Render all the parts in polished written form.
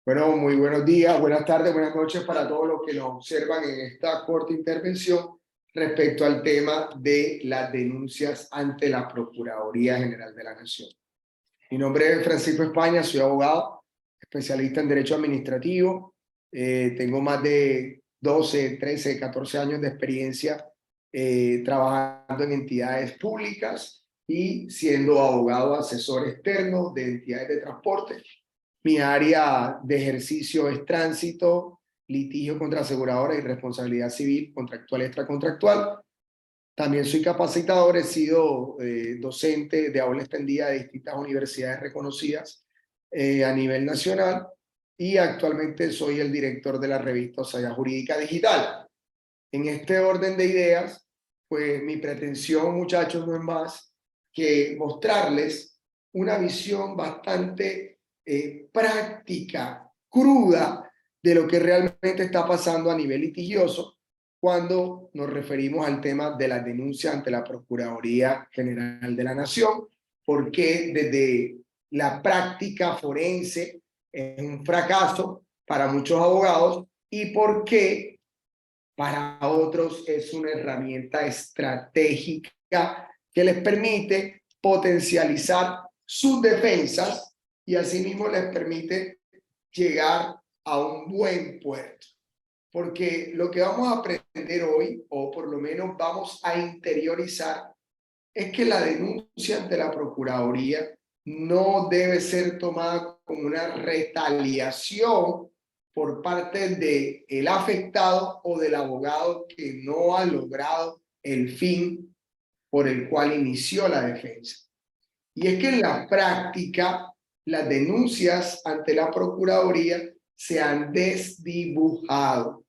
Bueno, muy buenos días, buenas tardes, buenas noches para todos los que nos observan en esta corta intervención respecto al tema de las denuncias ante la Procuraduría General de la Nación. Mi nombre es Francisco España, soy abogado, especialista en Derecho Administrativo. Tengo más de 12, 13, 14 años de experiencia trabajando en entidades públicas y siendo abogado asesor externo de entidades de transporte. Mi área de ejercicio es tránsito, litigio contra aseguradora y responsabilidad civil contractual y extracontractual. También soy capacitador, he sido docente de aula extendida de distintas universidades reconocidas a nivel nacional y actualmente soy el director de la revista Osaya Jurídica Digital. En este orden de ideas, pues mi pretensión, muchachos, no es más que mostrarles una visión bastante práctica, cruda, de lo que realmente está pasando a nivel litigioso cuando nos referimos al tema de las denuncias ante la Procuraduría General de la Nación, porque desde la práctica forense es un fracaso para muchos abogados y por qué para otros es una herramienta estratégica que les permite potencializar sus defensas y asimismo les permite llegar a un buen puerto. Porque lo que vamos a aprender hoy, o por lo menos vamos a interiorizar, es que la denuncia ante la Procuraduría no debe ser tomada como una retaliación por parte del afectado o del abogado que no ha logrado el fin por el cual inició la defensa. Y es que en la práctica las denuncias ante la Procuraduría se han desdibujado.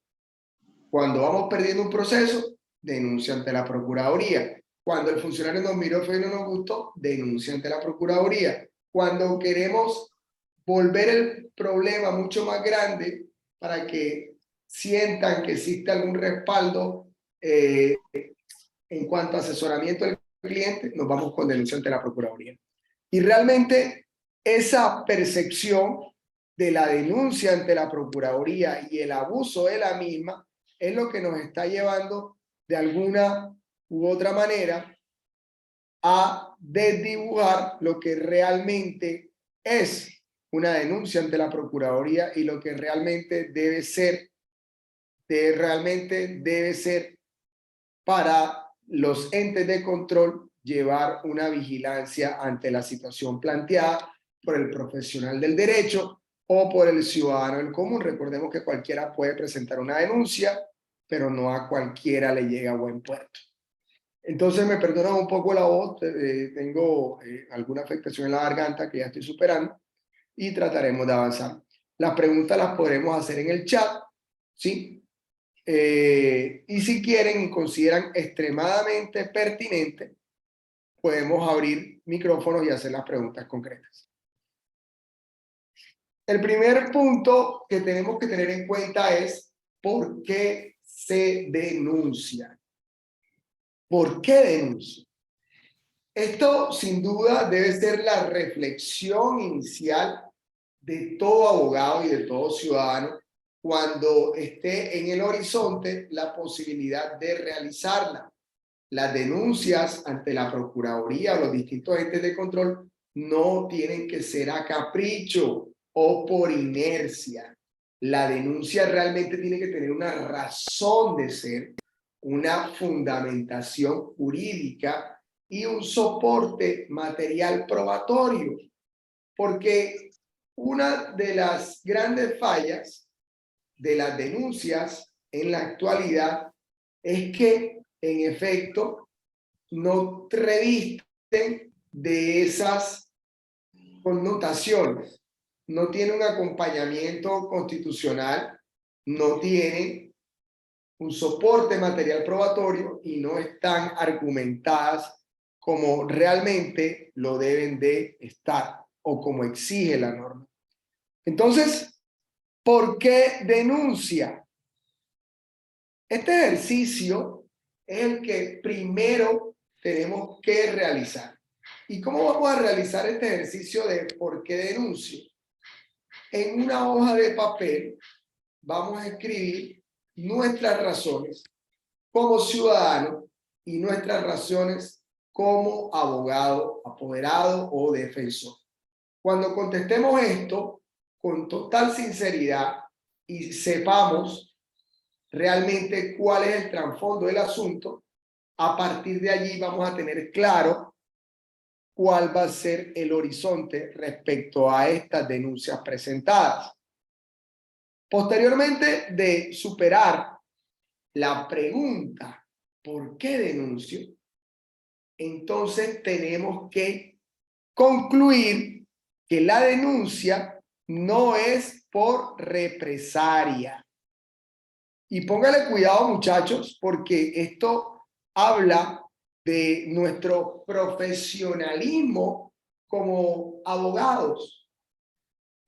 Cuando vamos perdiendo un proceso, denuncia ante la Procuraduría. Cuando el funcionario nos miró feo y no nos gustó, denuncia ante la Procuraduría. Cuando queremos volver el problema mucho más grande para que sientan que existe algún respaldo en cuanto a asesoramiento del cliente, nos vamos con denuncia ante la Procuraduría. Y realmente esa percepción de la denuncia ante la Procuraduría y el abuso de la misma es lo que nos está llevando de alguna u otra manera a desdibujar lo que realmente es una denuncia ante la Procuraduría y lo que realmente debe ser para los entes de control llevar una vigilancia ante la situación planteada por el profesional del derecho o por el ciudadano en común. Recordemos que cualquiera puede presentar una denuncia, pero no a cualquiera le llega a buen puerto. Entonces me perdonan un poco la voz, tengo alguna afectación en la garganta que ya estoy superando y trataremos de avanzar. Las preguntas las podremos hacer en el chat, ¿sí? Y si quieren y consideran extremadamente pertinente, podemos abrir micrófonos y hacer las preguntas concretas. El primer punto que tenemos que tener en cuenta es ¿por qué se denuncia? ¿Por qué denuncia? Esto sin duda debe ser la reflexión inicial de todo abogado y de todo ciudadano cuando esté en el horizonte la posibilidad de realizarla. Las denuncias ante la Procuraduría o los distintos entes de control no tienen que ser a capricho o por inercia. La denuncia realmente tiene que tener una razón de ser, una fundamentación jurídica y un soporte material probatorio. Porque una de las grandes fallas de las denuncias en la actualidad es que, en efecto, no revisten de esas connotaciones. No tiene un acompañamiento constitucional, no tiene un soporte material probatorio y no están argumentadas como realmente lo deben de estar o como exige la norma. Entonces, ¿por qué denuncia? Este ejercicio es el que primero tenemos que realizar. ¿Y cómo vamos a realizar este ejercicio de por qué denuncio? en una hoja de papel vamos a escribir nuestras razones como ciudadano y nuestras razones como abogado, apoderado o defensor. Cuando contestemos esto con total sinceridad y sepamos realmente cuál es el trasfondo del asunto, a partir de allí vamos a tener claro cuál va a ser el horizonte respecto a estas denuncias presentadas. Posteriormente de superar la pregunta ¿por qué denuncio? Entonces tenemos que concluir que la denuncia no es por represalia. Y póngale cuidado, muchachos, porque esto habla de nuestro profesionalismo como abogados.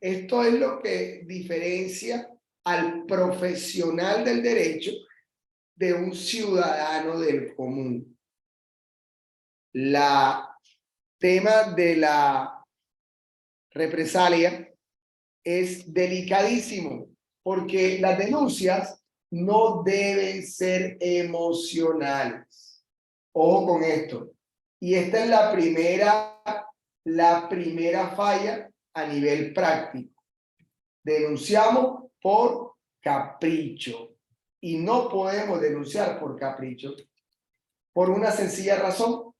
Esto es lo que diferencia al profesional del derecho de un ciudadano del común. La tema de la represalia es delicadísimo porque las denuncias no deben ser emocionales. Ojo con esto. Y esta es la primera falla a nivel práctico. Denunciamos por capricho y no podemos denunciar por capricho por una sencilla razón: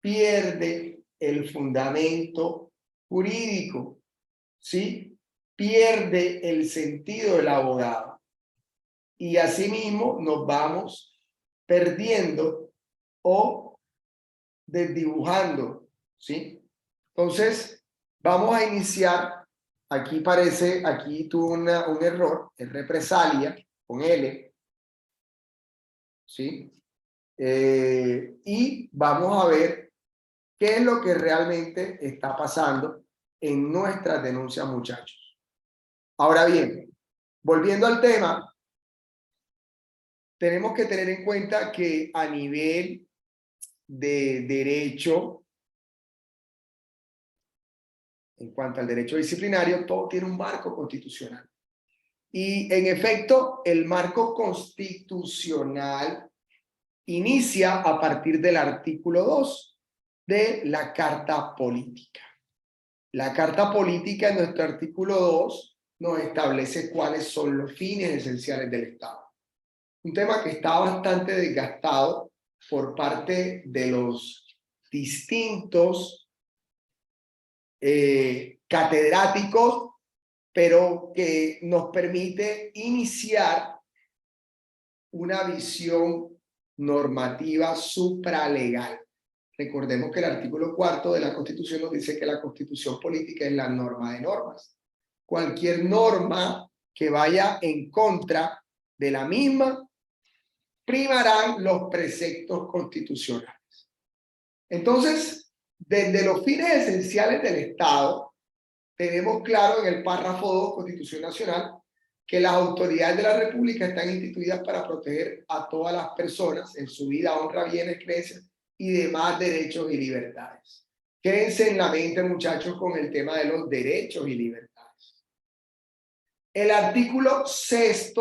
pierde el fundamento jurídico, ¿sí? Pierde el sentido del abogado y asimismo nos vamos perdiendo o desdibujando, ¿sí? Entonces vamos a iniciar. Aquí parece, aquí tuvo un error, es represalia con L, ¿sí? Y vamos a ver qué es lo que realmente está pasando en nuestras denuncias, muchachos. Ahora bien, volviendo al tema, tenemos que tener en cuenta que a nivel de derecho, en cuanto al derecho disciplinario, todo tiene un marco constitucional. Y en efecto, el marco constitucional inicia a partir del artículo 2 de la Carta Política. La Carta Política, en nuestro artículo 2, nos establece cuáles son los fines esenciales del Estado. Un tema que está bastante desgastado por parte de los distintos catedráticos, pero que nos permite iniciar una visión normativa supralegal. Recordemos que el artículo 4 de la Constitución nos dice que la Constitución política es la norma de normas. Cualquier norma que vaya en contra de la misma, primarán los preceptos constitucionales. Entonces, desde los fines esenciales del Estado, tenemos claro en el párrafo 2, Constitución Nacional, que las autoridades de la República están instituidas para proteger a todas las personas en su vida, honra, bienes, creencias y demás derechos y libertades. Quédense en la mente, muchachos, con el tema de los derechos y libertades. El artículo 6,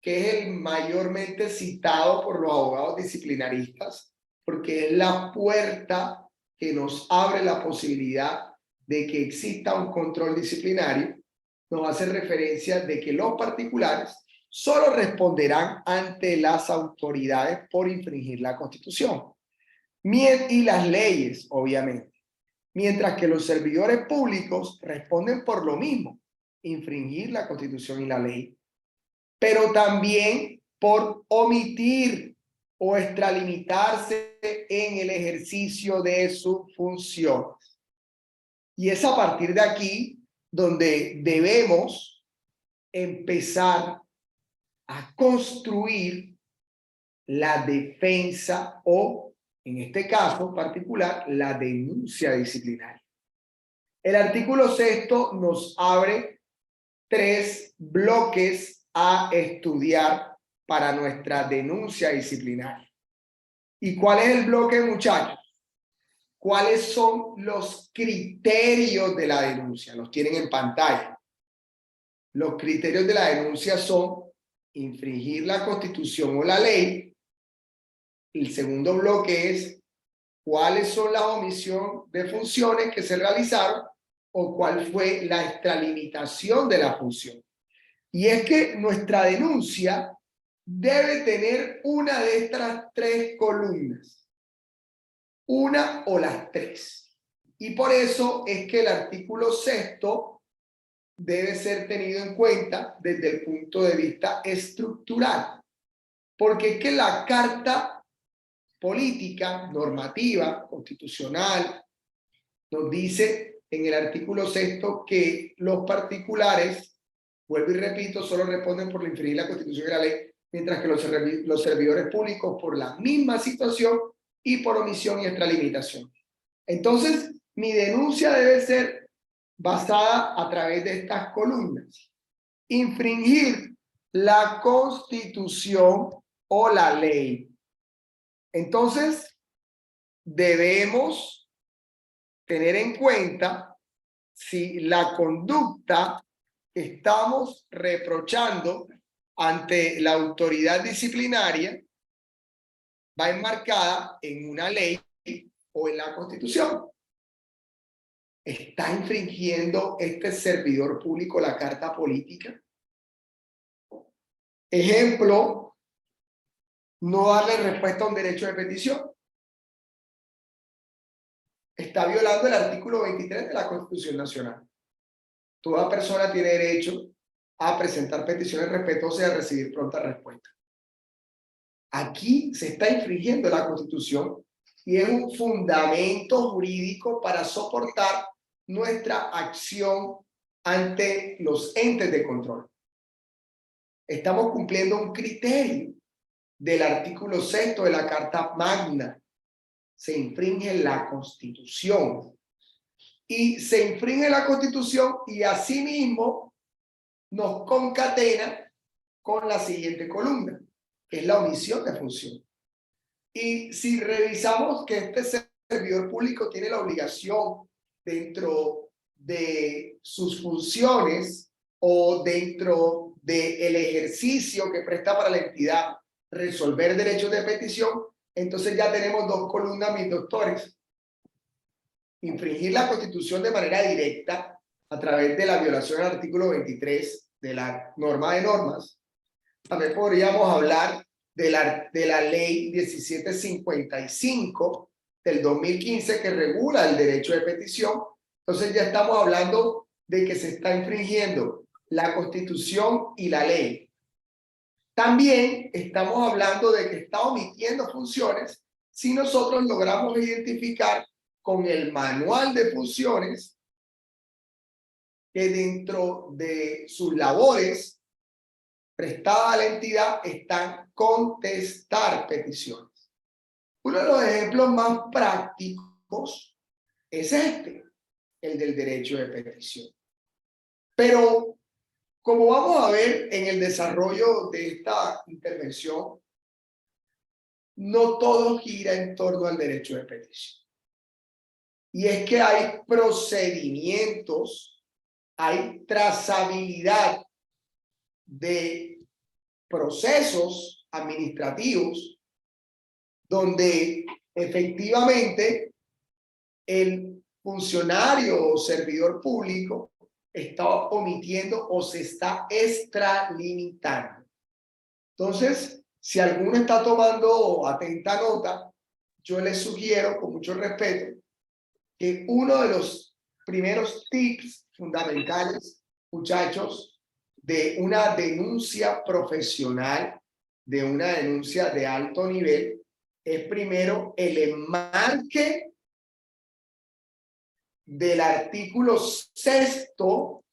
que es el mayormente citado por los abogados disciplinaristas, porque es la puerta que nos abre la posibilidad de que exista un control disciplinario, nos hace referencia de que los particulares solo responderán ante las autoridades por infringir la Constitución y las leyes, obviamente, mientras que los servidores públicos responden por lo mismo, infringir la Constitución y la ley, pero también por omitir o extralimitarse en el ejercicio de sus funciones. Y es a partir de aquí donde debemos empezar a construir la defensa o, en este caso particular, la denuncia disciplinaria. El artículo 6 nos abre 3 bloques a estudiar para nuestra denuncia disciplinaria. ¿Y cuál es el bloque, muchachos? ¿Cuáles son los criterios de la denuncia? Los tienen en pantalla. Los criterios de la denuncia son infringir la Constitución o la ley. El segundo bloque es cuáles son las omisiones de funciones que se realizaron o cuál fue la extralimitación de la función. Y es que nuestra denuncia debe tener una de estas tres columnas, una o las tres. Y por eso es que el artículo 6º debe ser tenido en cuenta desde el punto de vista estructural, porque es que la Carta Política, normativa, constitucional, nos dice en el artículo 6º que los particulares, vuelvo y repito, solo responden por infringir la Constitución y la ley, mientras que los servidores públicos por la misma situación y por omisión y extralimitación. Entonces, mi denuncia debe ser basada a través de estas columnas. Infringir la Constitución o la ley. Entonces, debemos tener en cuenta si la conducta que estamos reprochando ante la autoridad disciplinaria va enmarcada en una ley o en la Constitución. ¿Está infringiendo este servidor público la Carta Política? Ejemplo, no darle respuesta a un derecho de petición. Está violando el artículo 23 de la Constitución Nacional. Toda persona tiene derecho a presentar peticiones respetuosas y a recibir pronta respuesta. Aquí se está infringiendo la Constitución y es un fundamento jurídico para soportar nuestra acción ante los entes de control. Estamos cumpliendo un criterio del artículo 6º de la Carta Magna. Se infringe la Constitución. Y se infringe la Constitución y asimismo nos concatena con la siguiente columna, que es la omisión de función. Y si revisamos que este servidor público tiene la obligación dentro de sus funciones o dentro del ejercicio que presta para la entidad resolver derechos de petición, entonces ya tenemos dos columnas, mis doctores. Infringir la Constitución de manera directa a través de la violación al artículo 23 de la norma de normas. También podríamos hablar de la ley 1755 del 2015 que regula el derecho de petición. Entonces ya estamos hablando de que se está infringiendo la Constitución y la ley. También estamos hablando de que está omitiendo funciones si nosotros logramos identificar con el manual de funciones que dentro de sus labores prestadas a la entidad están contestar peticiones. Uno de los ejemplos más prácticos es este, el del derecho de petición. Pero como vamos a ver en el desarrollo de esta intervención, no todo gira en torno al derecho de petición. Y es que hay procedimientos, hay trazabilidad de procesos administrativos donde efectivamente el funcionario o servidor público está omitiendo o se está extralimitando. Entonces, si alguno está tomando atenta nota, yo les sugiero con mucho respeto que uno de los primeros tips fundamentales, muchachos, de una denuncia profesional, de una denuncia de alto nivel, es primero el enmarque del artículo 6º,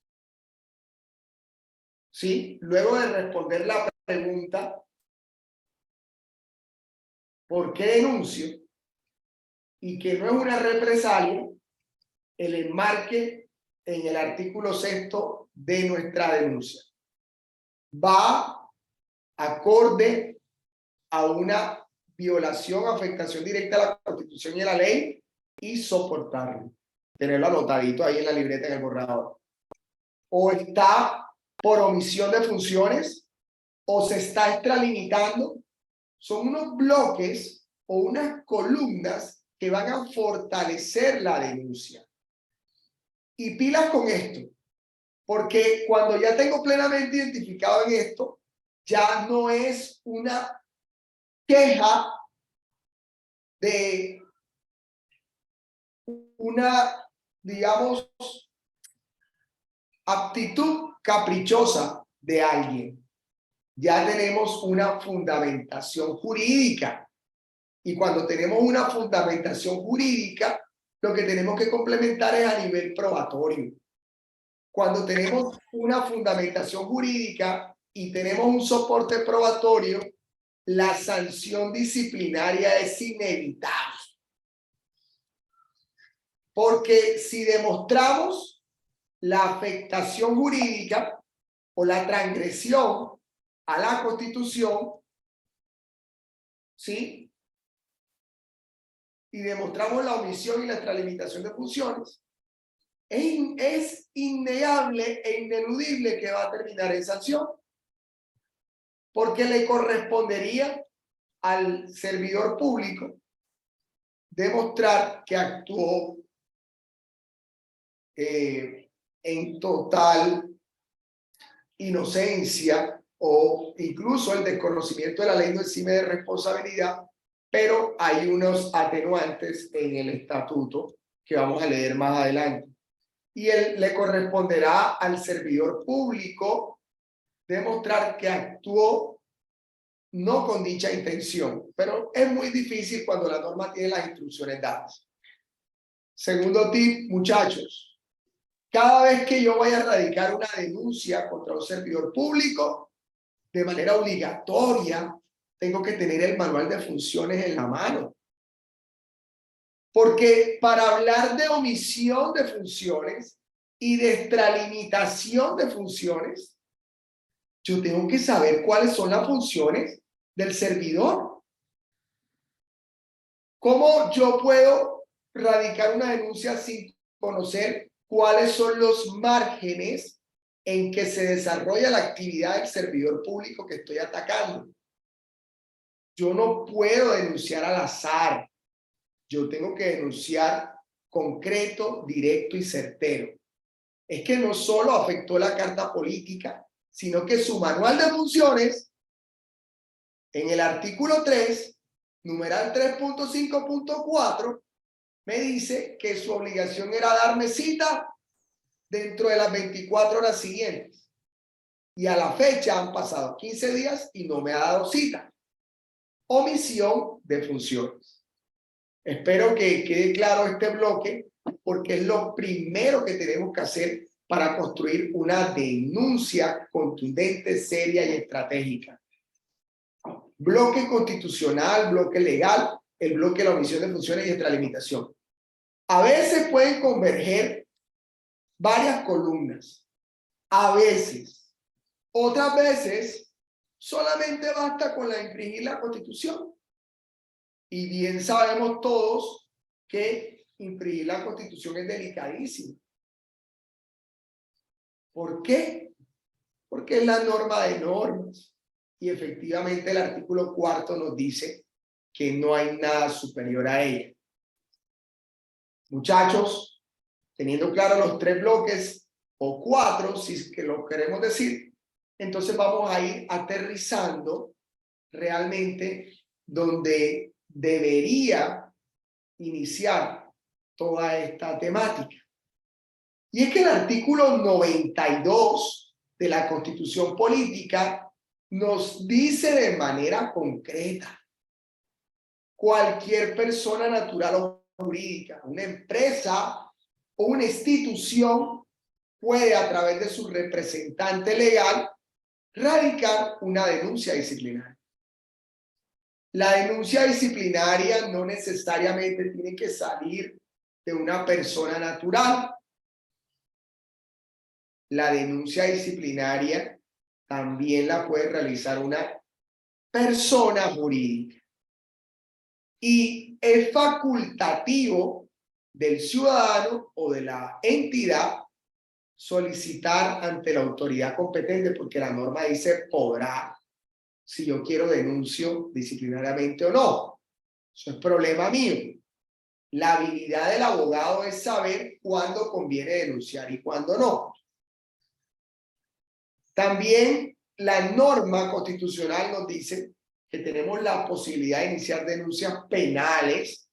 ¿sí? Luego de responder la pregunta, ¿por qué denuncio? Y que no es una represalia, el enmarque en el artículo 6º de nuestra denuncia. Va acorde a una violación, afectación directa a la Constitución y a la ley y soportarlo. Tenerlo anotadito ahí en la libreta, en el borrador. O está por omisión de funciones o se está extralimitando. Son unos bloques o unas columnas que van a fortalecer la denuncia. Y pilas con esto, porque cuando ya tengo plenamente identificado en esto, ya no es una queja de una, digamos, aptitud caprichosa de alguien. Ya tenemos una fundamentación jurídica. Y cuando tenemos una fundamentación jurídica, lo que tenemos que complementar es a nivel probatorio. Cuando tenemos una fundamentación jurídica y tenemos un soporte probatorio, la sanción disciplinaria es inevitable. Porque si demostramos la afectación jurídica o la transgresión a la Constitución, ¿sí? Y demostramos la omisión y la extralimitación de funciones, es innegable e ineludible que va a terminar en sanción, porque le correspondería al servidor público demostrar que actuó en total inocencia o incluso el desconocimiento de la ley no exime de responsabilidad, pero hay unos atenuantes en el estatuto que vamos a leer más adelante. Y le corresponderá al servidor público demostrar que actuó no con dicha intención, pero es muy difícil cuando la norma tiene las instrucciones dadas. Segundo tip, muchachos, cada vez que yo vaya a radicar una denuncia contra un servidor público, de manera obligatoria, tengo que tener el manual de funciones en la mano. Porque para hablar de omisión de funciones y de extralimitación de funciones, yo tengo que saber cuáles son las funciones del servidor. ¿Cómo yo puedo radicar una denuncia sin conocer cuáles son los márgenes en que se desarrolla la actividad del servidor público que estoy atacando? Yo no puedo denunciar al azar. Yo tengo que denunciar concreto, directo y certero. Es que no solo afectó la carta política, sino que su manual de funciones, en el artículo 3, numeral 3.5.4, me dice que su obligación era darme cita dentro de las 24 horas siguientes. Y a la fecha han pasado 15 días y no me ha dado cita. Omisión de funciones. Espero que quede claro este bloque, porque es lo primero que tenemos que hacer para construir una denuncia contundente, seria y estratégica. Bloque constitucional, bloque legal, el bloque de la omisión de funciones y extralimitación. A veces pueden converger varias columnas, a veces. Otras veces solamente basta con infringir la Constitución. Y bien sabemos todos que infringir la Constitución es delicadísimo. ¿Por qué? Porque es la norma de normas. Y efectivamente el artículo 4 nos dice que no hay nada superior a ella. Muchachos, teniendo claro los 3 bloques o 4, si es que lo queremos decir, entonces vamos a ir aterrizando realmente donde debería iniciar toda esta temática. Y es que el artículo 92 de la Constitución Política nos dice de manera concreta: cualquier persona natural o jurídica, una empresa o una institución puede, a través de su representante legal, radicar una denuncia disciplinaria. La denuncia disciplinaria no necesariamente tiene que salir de una persona natural. La denuncia disciplinaria también la puede realizar una persona jurídica. Y es facultativo del ciudadano o de la entidad solicitar ante la autoridad competente, porque la norma dice podrá, si yo quiero denuncio disciplinariamente o no. Eso es problema mío. La habilidad del abogado es saber cuándo conviene denunciar y cuándo no. También la norma constitucional nos dice que tenemos la posibilidad de iniciar denuncias penales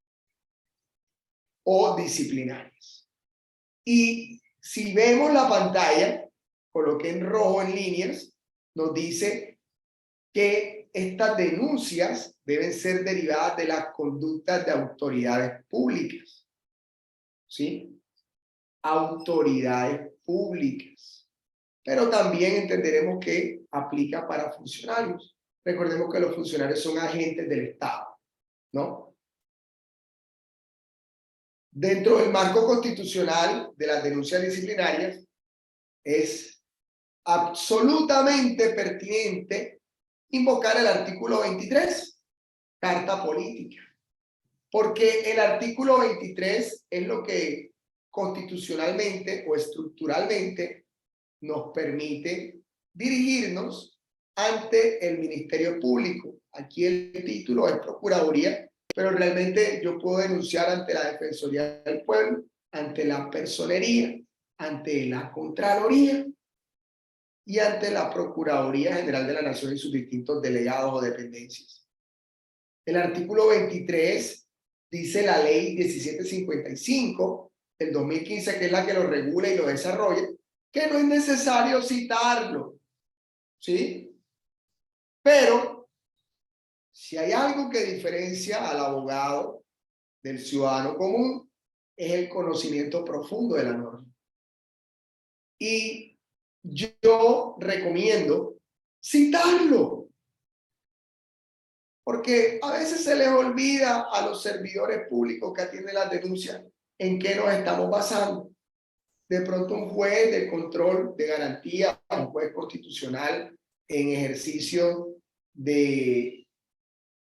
o disciplinarias. Y si vemos la pantalla, coloqué en rojo en líneas, nos dice que estas denuncias deben ser derivadas de las conductas de autoridades públicas. ¿Sí? Autoridades públicas. Pero también entenderemos que aplica para funcionarios. Recordemos que los funcionarios son agentes del Estado, ¿no? Dentro del marco constitucional de las denuncias disciplinarias, es absolutamente pertinente invocar el artículo 23, Carta Política, porque el artículo 23 es lo que constitucionalmente o estructuralmente nos permite dirigirnos ante el Ministerio Público. Aquí el título es Procuraduría, pero realmente yo puedo denunciar ante la Defensoría del Pueblo, ante la Personería, ante la Contraloría y ante la Procuraduría General de la Nación y sus distintos delegados o dependencias. El artículo 23 dice la ley 1755 del 2015, que es la que lo regula y lo desarrolla, que no es necesario citarlo, ¿sí? Pero si hay algo que diferencia al abogado del ciudadano común, es el conocimiento profundo de la norma. Y yo recomiendo citarlo, porque a veces se les olvida a los servidores públicos que atienden las denuncias en qué nos estamos basando. De pronto un juez de control de garantía, un juez constitucional en ejercicio de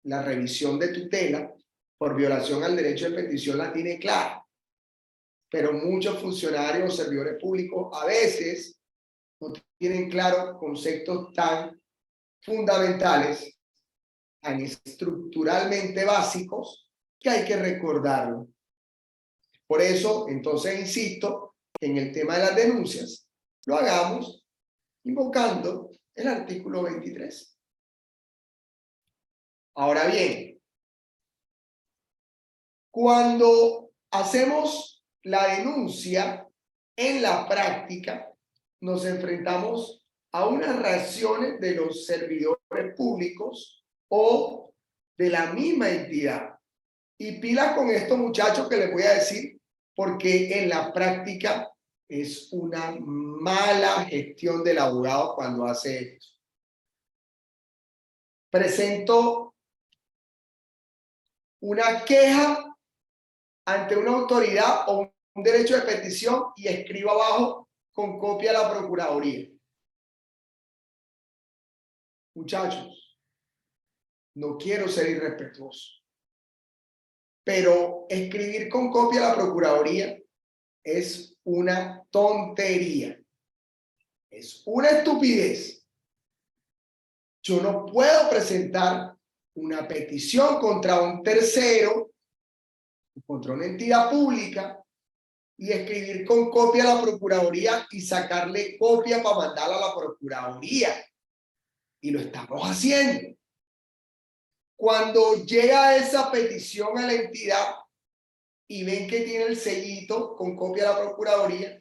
la revisión de tutela por violación al derecho de petición la tiene clara, pero muchos funcionarios o servidores públicos a veces no tienen claros conceptos tan fundamentales, tan estructuralmente básicos, que hay que recordarlo. Por eso, entonces, insisto, en el tema de las denuncias, lo hagamos invocando el artículo 23. Ahora bien, cuando hacemos la denuncia en la práctica, nos enfrentamos a unas reacciones de los servidores públicos o de la misma entidad. Y pila con esto, muchachos, que les voy a decir, porque en la práctica es una mala gestión del abogado cuando hace esto. Presento una queja ante una autoridad o un derecho de petición y escribo abajo con copia a la Procuraduría. Muchachos, no quiero ser irrespetuoso, pero escribir con copia a la Procuraduría es una tontería. Es una estupidez. Yo no puedo presentar una petición contra un tercero, contra una entidad pública, y escribir con copia a la Procuraduría y sacarle copia para mandarla a la Procuraduría. Y lo estamos haciendo. Cuando llega esa petición a la entidad y ven que tiene el sellito con copia a la Procuraduría,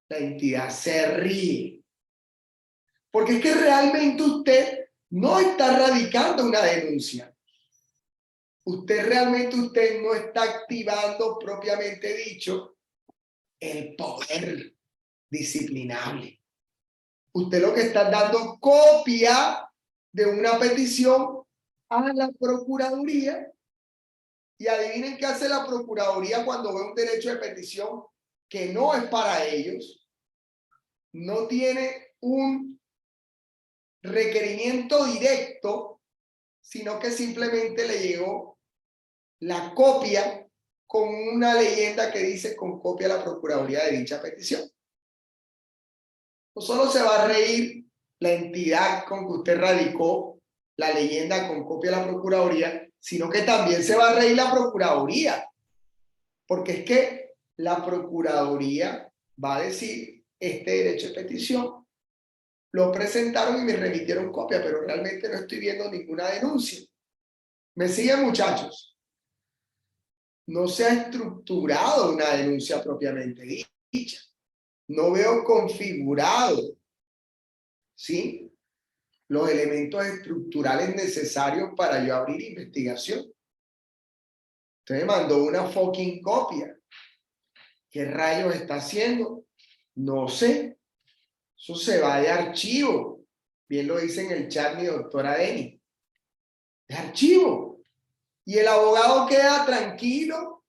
la entidad se ríe. Porque es que realmente usted no está radicando una denuncia. Usted no está activando propiamente dicho el poder disciplinable. Usted lo que está dando copia de una petición a la Procuraduría, y adivinen qué hace la Procuraduría cuando ve un derecho de petición que no es para ellos, no tiene un requerimiento directo, sino que simplemente le llegó la copia con una leyenda que dice con copia a la Procuraduría de dicha petición. no solo se va a reír la entidad con que usted radicó la leyenda con copia de la Procuraduría, sino que también se va a reír la Procuraduría. Porque es que la Procuraduría va a decir, este derecho de petición lo presentaron y me remitieron copia, pero realmente no estoy viendo ninguna denuncia. ¿Me siguen, muchachos? No se ha estructurado una denuncia propiamente dicha. No veo configurado, ¿sí?, los elementos estructurales necesarios para yo abrir investigación. Usted me mandó una fucking copia. ¿Qué rayos está haciendo? No sé. Eso se va de archivo. Bien lo dice en el chat mi doctora Deni. De archivo. Y el abogado queda tranquilo,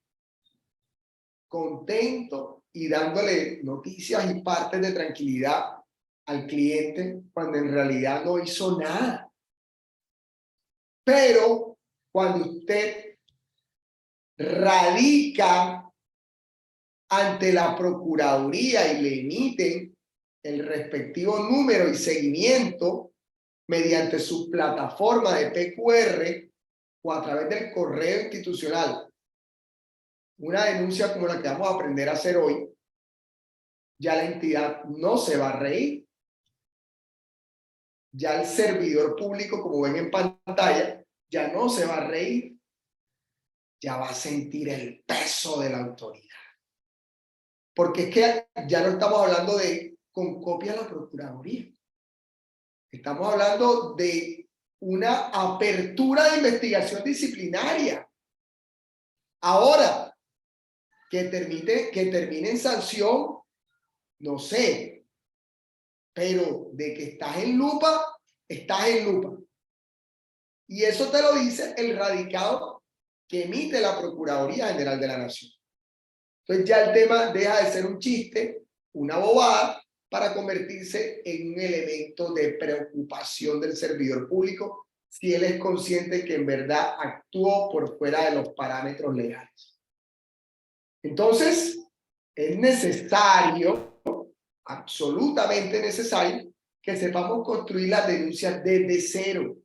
contento y dándole noticias y partes de tranquilidad al cliente cuando en realidad no hizo nada. Pero cuando usted radica ante la Procuraduría y le emiten el respectivo número y seguimiento mediante su plataforma de PQR o a través del correo institucional, una denuncia como la que vamos a aprender a hacer hoy, ya la entidad no se va a reír. Ya el servidor público, como ven en pantalla, ya no se va a reír. Ya va a sentir el peso de la autoridad. Porque es que ya no estamos hablando de con copia a la Procuraduría. Estamos hablando de una apertura de investigación disciplinaria. Ahora, que termine en sanción, no sé. Pero de que estás en lupa, estás en lupa. Y eso te lo dice el radicado que emite la Procuraduría General de la Nación. Entonces ya el tema deja de ser un chiste, una bobada, para convertirse en un elemento de preocupación del servidor público si él es consciente que en verdad actuó por fuera de los parámetros legales. Entonces, es necesario, absolutamente necesario, que sepamos construir las denuncias desde cero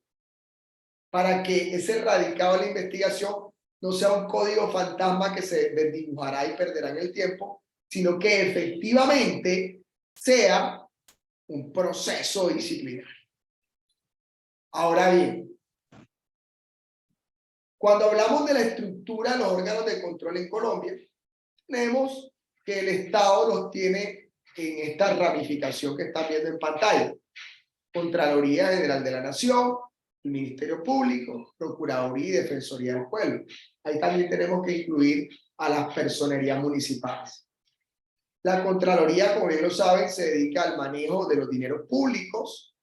para que ese radicado de la investigación no sea un código fantasma que se desdibujará y perderá en el tiempo, sino que efectivamente sea un proceso disciplinario. Ahora bien, cuando hablamos de la estructura de los órganos de control en Colombia, tenemos que el Estado los tiene en esta ramificación que están viendo en pantalla. Contraloría General de la Nación, el Ministerio Público, Procuraduría y Defensoría del Pueblo. Ahí también tenemos que incluir a las personerías municipales. La Contraloría, como bien lo saben, se dedica al manejo de los dineros públicos,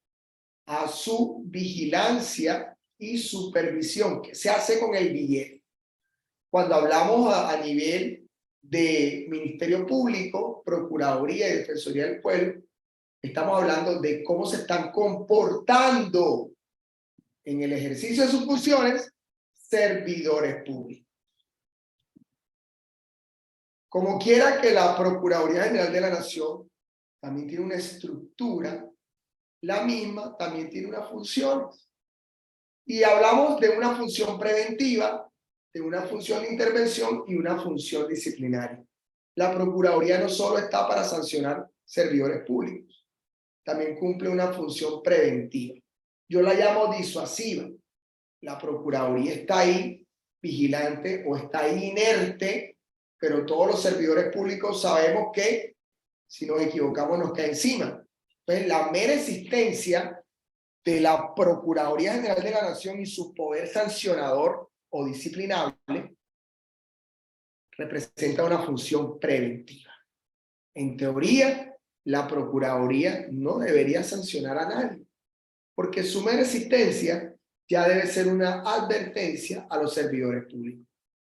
a su vigilancia y supervisión, que se hace con el billete. Cuando hablamos a nivel de Ministerio Público, Procuraduría y Defensoría del Pueblo, estamos hablando de cómo se están comportando en el ejercicio de sus funciones servidores públicos. Como quiera que la Procuraduría General de la Nación también tiene una estructura, la misma también tiene una función. Y hablamos de una función preventiva, de una función de intervención y una función disciplinaria. La Procuraduría no solo está para sancionar servidores públicos, también cumple una función preventiva. Yo la llamo disuasiva. La Procuraduría está ahí vigilante o está ahí inerte, pero todos los servidores públicos sabemos que si nos equivocamos nos cae encima. Entonces, la mera existencia de la Procuraduría General de la Nación y su poder sancionador o disciplinable representa una función preventiva. En teoría, la Procuraduría no debería sancionar a nadie, porque su mera existencia ya debe ser una advertencia a los servidores públicos.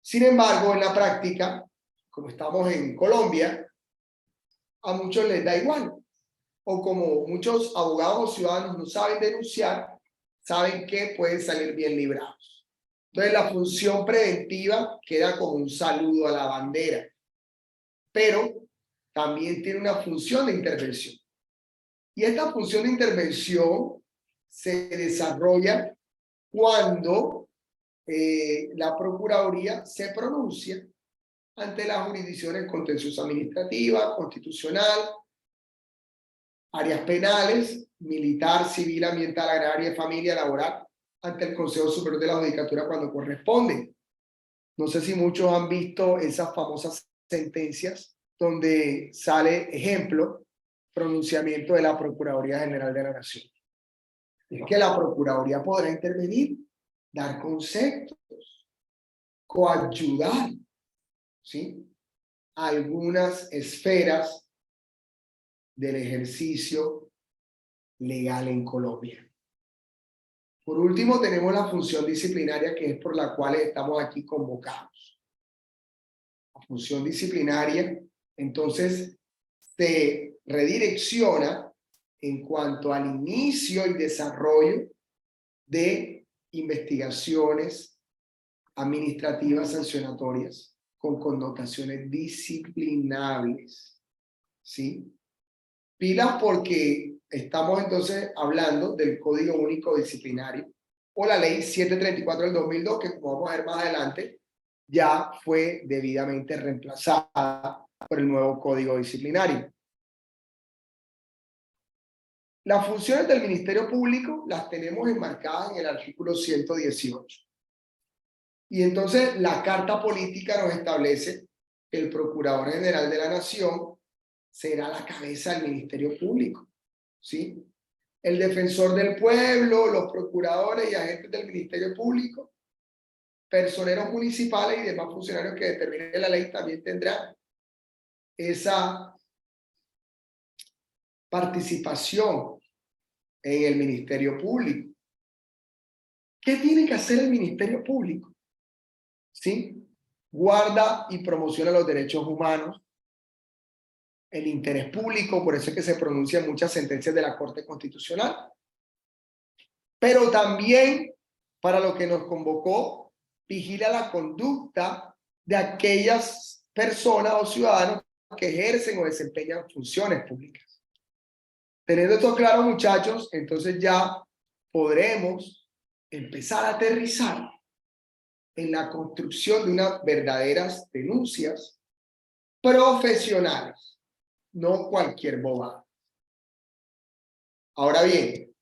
Sin embargo, en la práctica, como estamos en Colombia, a muchos les da igual. O como muchos abogados o ciudadanos no saben denunciar, saben que pueden salir bien librados. Entonces, la función preventiva queda como un saludo a la bandera, pero también tiene una función de intervención. Y esta función de intervención se desarrolla cuando la Procuraduría se pronuncia ante las jurisdicciones contencioso administrativa, constitucional, áreas penales, militar, civil, ambiental, agraria, familia, laboral, ante el Consejo Superior de la Judicatura cuando corresponde. No sé si muchos han visto esas famosas sentencias donde sale ejemplo, pronunciamiento de la Procuraduría General de la Nación. Es que la Procuraduría podrá intervenir, dar conceptos, coayudar, ¿sí?, algunas esferas del ejercicio legal en Colombia. Por último, tenemos la función disciplinaria, que es por la cual estamos aquí convocados. La función disciplinaria, entonces, se redirecciona en cuanto al inicio y desarrollo de investigaciones administrativas sancionatorias con connotaciones disciplinables, ¿sí? Pilas, porque estamos entonces hablando del Código Único Disciplinario o la Ley 734 del 2002, que como vamos a ver más adelante, ya fue debidamente reemplazada por el nuevo Código Disciplinario. Las funciones del Ministerio Público las tenemos enmarcadas en el artículo 118. Y entonces la Carta Política nos establece que el Procurador General de la Nación será la cabeza del Ministerio Público, ¿sí? El defensor del pueblo, los procuradores y agentes del Ministerio Público, personeros municipales y demás funcionarios que determine la ley también tendrán esa participación en el Ministerio Público. ¿Qué tiene que hacer el Ministerio Público? ¿Sí? Guarda y promociona los derechos humanos, el interés público, por eso es que se pronuncian muchas sentencias de la Corte Constitucional. Pero también, para lo que nos convocó, vigila la conducta de aquellas personas o ciudadanos que ejercen o desempeñan funciones públicas. Teniendo esto claro, muchachos, entonces ya podremos empezar a aterrizar en la construcción de unas verdaderas denuncias profesionales, no cualquier bobada. Ahora bien,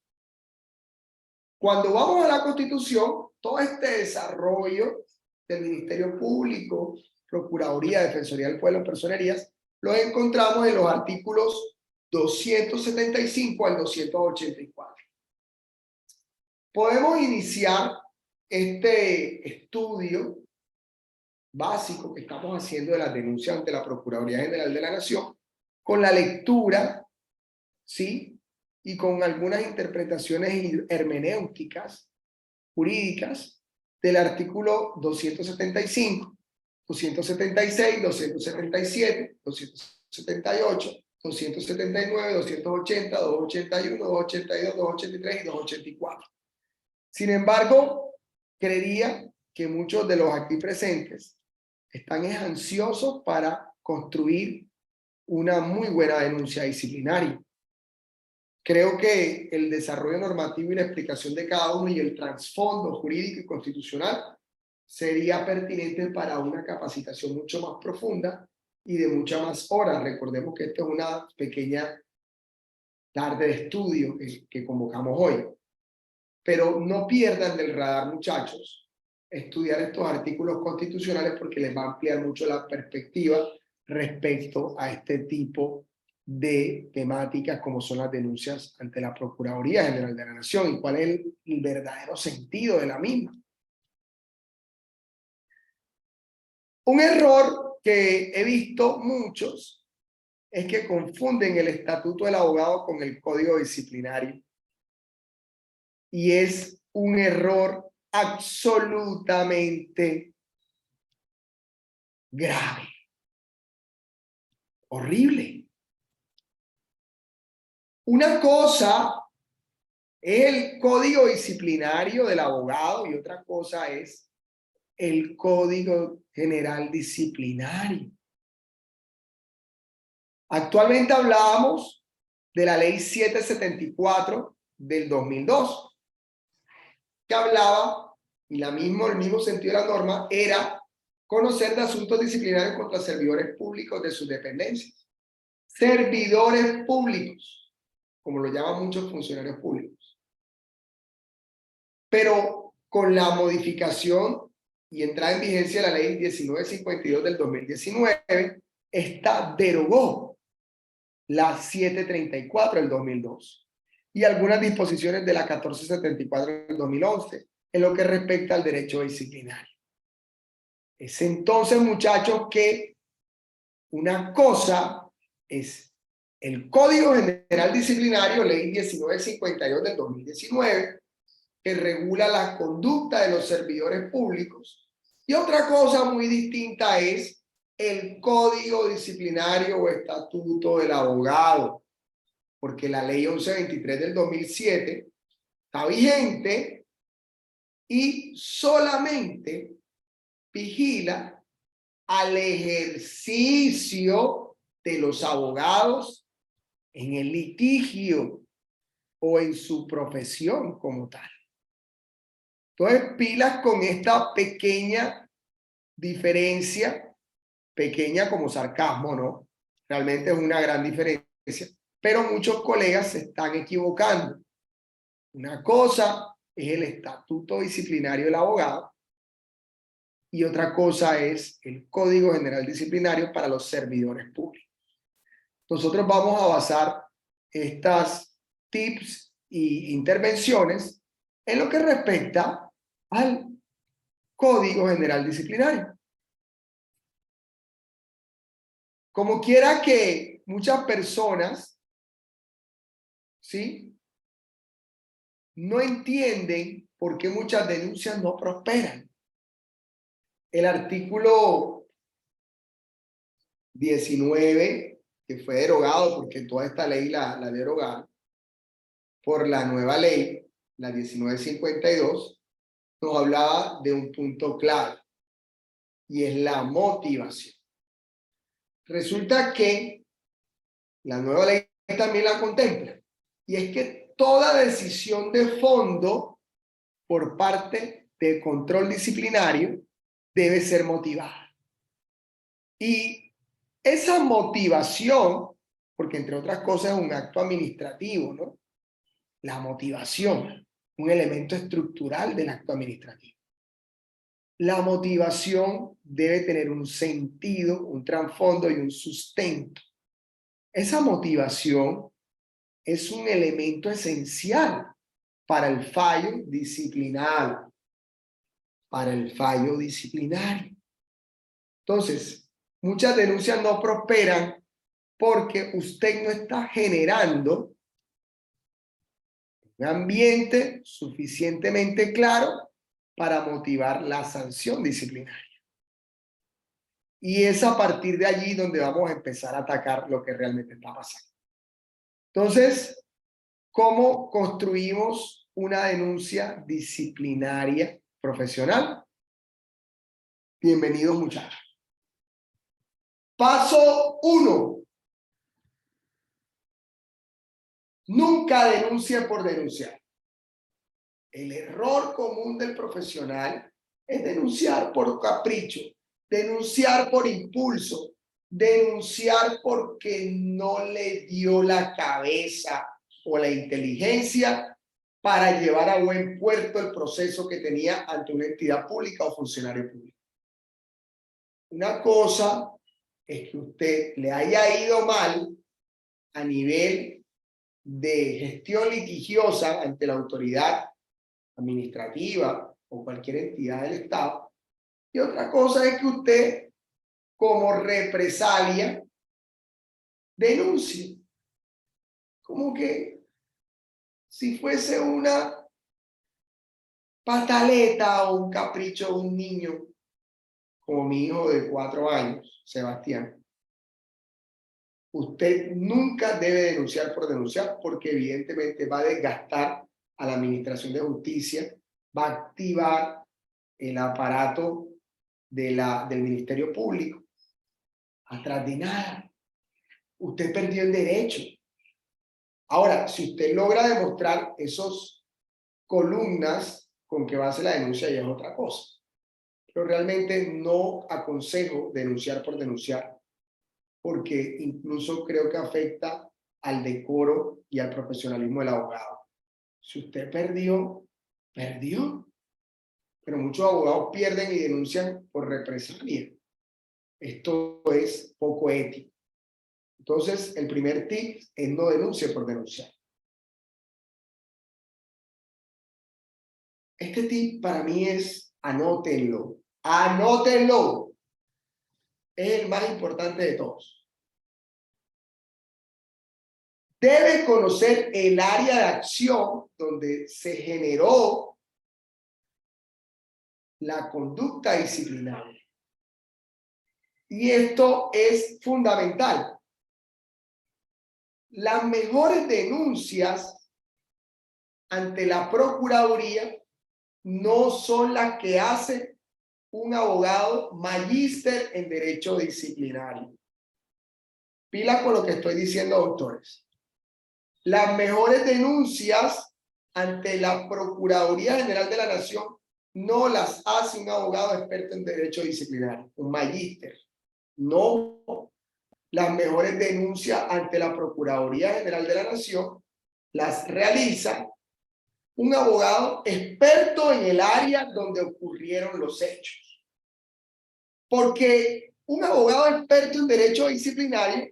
cuando vamos a la Constitución, todo este desarrollo del Ministerio Público, Procuraduría, Defensoría del Pueblo, Personerías, lo encontramos en los artículos 275 al 284. Podemos iniciar este estudio básico que estamos haciendo de las denuncias ante la Procuraduría General de la Nación con la lectura, ¿sí?, y con algunas interpretaciones hermenéuticas, jurídicas, del artículo 275, 276, 277, 278, 279, 280, 281, 282, 283 y 284. Sin embargo, creería que muchos de los aquí presentes están ansiosos para construir una muy buena denuncia disciplinaria. Creo que el desarrollo normativo y la explicación de cada uno y el trasfondo jurídico y constitucional sería pertinente para una capacitación mucho más profunda y de muchas más horas. Recordemos que esto es una pequeña tarde de estudio que convocamos hoy. Pero no pierdan del radar, muchachos, estudiar estos artículos constitucionales porque les va a ampliar mucho la perspectiva respecto a este tipo de temáticas como son las denuncias ante la Procuraduría General de la Nación y cuál es el verdadero sentido de la misma. Un error que he visto muchos es que confunden el estatuto del abogado con el código disciplinario. Y es un error absolutamente grave, horrible. Una cosa es el código disciplinario del abogado y otra cosa es el Código General Disciplinario. Actualmente hablamos de la ley 774 del 2002, que hablaba, y el mismo sentido de la norma, era conocer de asuntos disciplinarios contra servidores públicos de sus dependencias. Servidores públicos, como lo llaman muchos funcionarios públicos. Pero con la modificación y entrada en vigencia de la ley 1952 del 2019, esta derogó la 734 del 2002 y algunas disposiciones de la 1474 del 2011 en lo que respecta al derecho disciplinario. Es entonces, muchachos, que una cosa es el Código General Disciplinario, ley 1952 del 2019, que regula la conducta de los servidores públicos, y otra cosa muy distinta es el Código Disciplinario o Estatuto del Abogado, porque la ley 1123 del 2007 está vigente y solamente vigila al ejercicio de los abogados en el litigio o en su profesión como tal. Entonces, pilas con esta pequeña diferencia, pequeña como sarcasmo, ¿no? Realmente es una gran diferencia, pero muchos colegas se están equivocando. Una cosa es el estatuto disciplinario del abogado y otra cosa es el Código General Disciplinario para los servidores públicos. Nosotros vamos a basar estas tips e intervenciones en lo que respecta al Código General Disciplinario. Como quiera que muchas personas, ¿sí?, no entienden por qué muchas denuncias no prosperan. El artículo 19, que fue derogado, porque toda esta ley la derogaron por la nueva ley, la 1952, nos hablaba de un punto clave, y es la motivación. Resulta que la nueva ley también la contempla, y es que toda decisión de fondo por parte del control disciplinario debe ser motivada. Y esa motivación, porque entre otras cosas es un acto administrativo, ¿no? La motivación, un elemento estructural del acto administrativo. La motivación debe tener un sentido, un trasfondo y un sustento. Esa motivación es un elemento esencial para el fallo disciplinario. Para el fallo disciplinario. Entonces, muchas denuncias no prosperan porque usted no está generando un ambiente suficientemente claro para motivar la sanción disciplinaria. Y es a partir de allí donde vamos a empezar a atacar lo que realmente está pasando. Entonces, ¿cómo construimos una denuncia disciplinaria profesional? Bienvenidos, muchachos. Paso 1. Nunca denuncie por denunciar. El error común del profesional es denunciar por capricho, denunciar por impulso, denunciar porque no le dio la cabeza o la inteligencia para llevar a buen puerto el proceso que tenía ante una entidad pública o funcionario público. Una cosa es que usted le haya ido mal a nivel de gestión litigiosa ante la autoridad administrativa o cualquier entidad del Estado, y otra cosa es que usted, como represalia, denuncie. Como que si fuese una pataleta o un capricho de un niño, como mi hijo de 4 años, Sebastián. Usted nunca debe denunciar por denunciar, porque evidentemente va a desgastar a la Administración de Justicia, va a activar el aparato del Ministerio Público. Atrás de nada. Usted perdió el derecho. Ahora, si usted logra demostrar esos columnas con que base la denuncia, ya es otra cosa. Pero realmente no aconsejo denunciar por denunciar, porque incluso creo que afecta al decoro y al profesionalismo del abogado. Si usted perdió, perdió. Pero muchos abogados pierden y denuncian por represalia. Esto es poco ético. Entonces, el primer tip es no denuncie por denunciar. Este tip para mí es anótenlo. Anótenlo. Es el más importante de todos. Debe conocer el área de acción donde se generó la conducta disciplinaria. Y esto es fundamental. Las mejores denuncias ante la Procuraduría no son las que hace un abogado magíster en derecho disciplinario. Pila con lo que estoy diciendo, doctores. Las mejores denuncias ante la Procuraduría General de la Nación no las hace un abogado experto en derecho disciplinario, un magíster. No. Las mejores denuncias ante la Procuraduría General de la Nación las realiza un abogado experto en el área donde ocurrieron los hechos. Porque un abogado experto en derecho disciplinario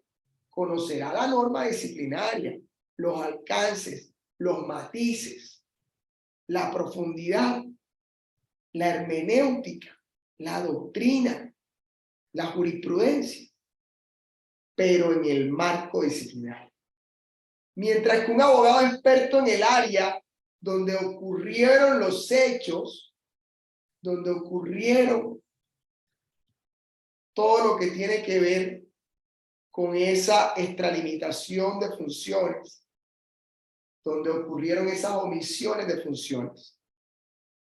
conocerá la norma disciplinaria, los alcances, los matices, la profundidad, la hermenéutica, la doctrina, la jurisprudencia, pero en el marco disciplinario. Mientras que un abogado experto en el área donde ocurrieron los hechos, donde ocurrieron todo lo que tiene que ver con esa extralimitación de funciones, donde ocurrieron esas omisiones de funciones,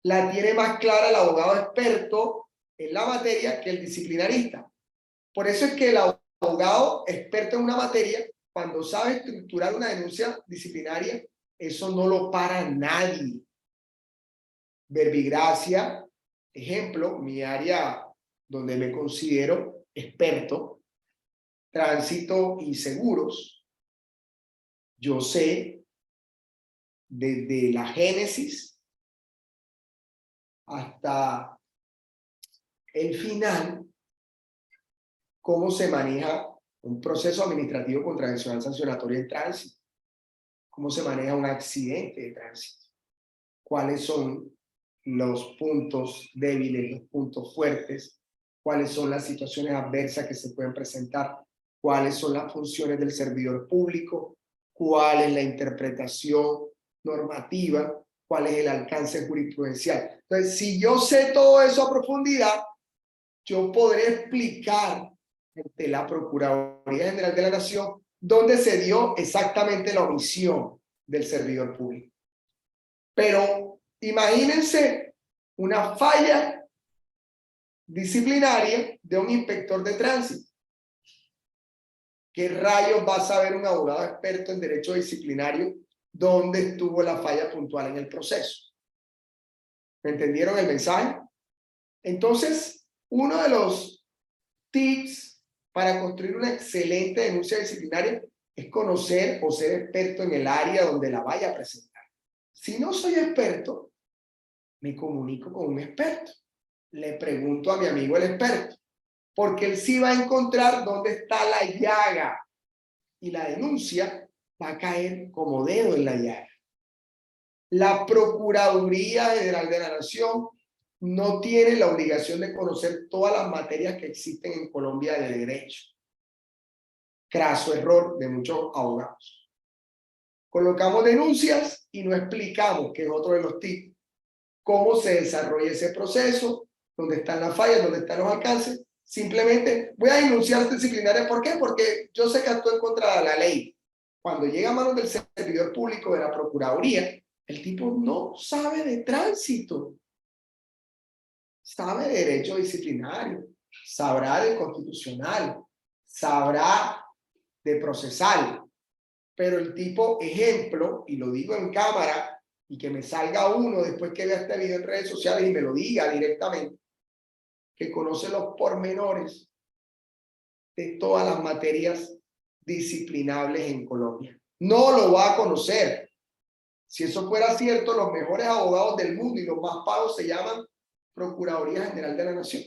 la tiene más clara el abogado experto en la materia que el disciplinarista. Por eso es que el abogado experto en una materia, cuando sabe estructurar una denuncia disciplinaria, eso no lo para nadie. Verbigracia, ejemplo, mi área donde me considero experto, tránsito y seguros. Yo sé desde la génesis hasta el final cómo se maneja un proceso administrativo contravencional sancionatorio en tránsito, cómo se maneja un accidente de tránsito, cuáles son los puntos débiles, los puntos fuertes, cuáles son las situaciones adversas que se pueden presentar, cuáles son las funciones del servidor público, cuál es la interpretación normativa, cuál es el alcance jurisprudencial. Entonces, si yo sé todo eso a profundidad, yo podré explicar ante la Procuraduría General de la Nación dónde se dio exactamente la omisión del servidor público. Pero imagínense una falla disciplinaria de un inspector de tránsito. ¿Qué rayos va a saber un abogado experto en derecho disciplinario dónde estuvo la falla puntual en el proceso? ¿Me entendieron el mensaje? Entonces, uno de los tips para construir una excelente denuncia disciplinaria es conocer o ser experto en el área donde la vaya a presentar. Si no soy experto, me comunico con un experto. Le pregunto a mi amigo el experto, porque él sí va a encontrar dónde está la llaga y la denuncia va a caer como dedo en la llaga. La Procuraduría General de la Nación no tiene la obligación de conocer todas las materias que existen en Colombia de derecho. Craso error de muchos abogados. Colocamos denuncias y no explicamos, que es otro de los tips, cómo se desarrolla ese proceso, dónde están las fallas, dónde están los alcances. Simplemente voy a denunciar disciplinaria. ¿Por qué? Porque yo sé que actúo en contra de la ley. Cuando llega a manos del servidor público de la Procuraduría, el tipo no sabe de tránsito, sabe de derecho disciplinario, sabrá de constitucional, sabrá de procesal, pero el tipo ejemplo, y lo digo en cámara, y que me salga uno después que vea este video en redes sociales y me lo diga directamente, que conoce los pormenores de todas las materias disciplinables en Colombia. No lo va a conocer. Si eso fuera cierto, los mejores abogados del mundo y los más pagos se llaman Procuraduría General de la Nación.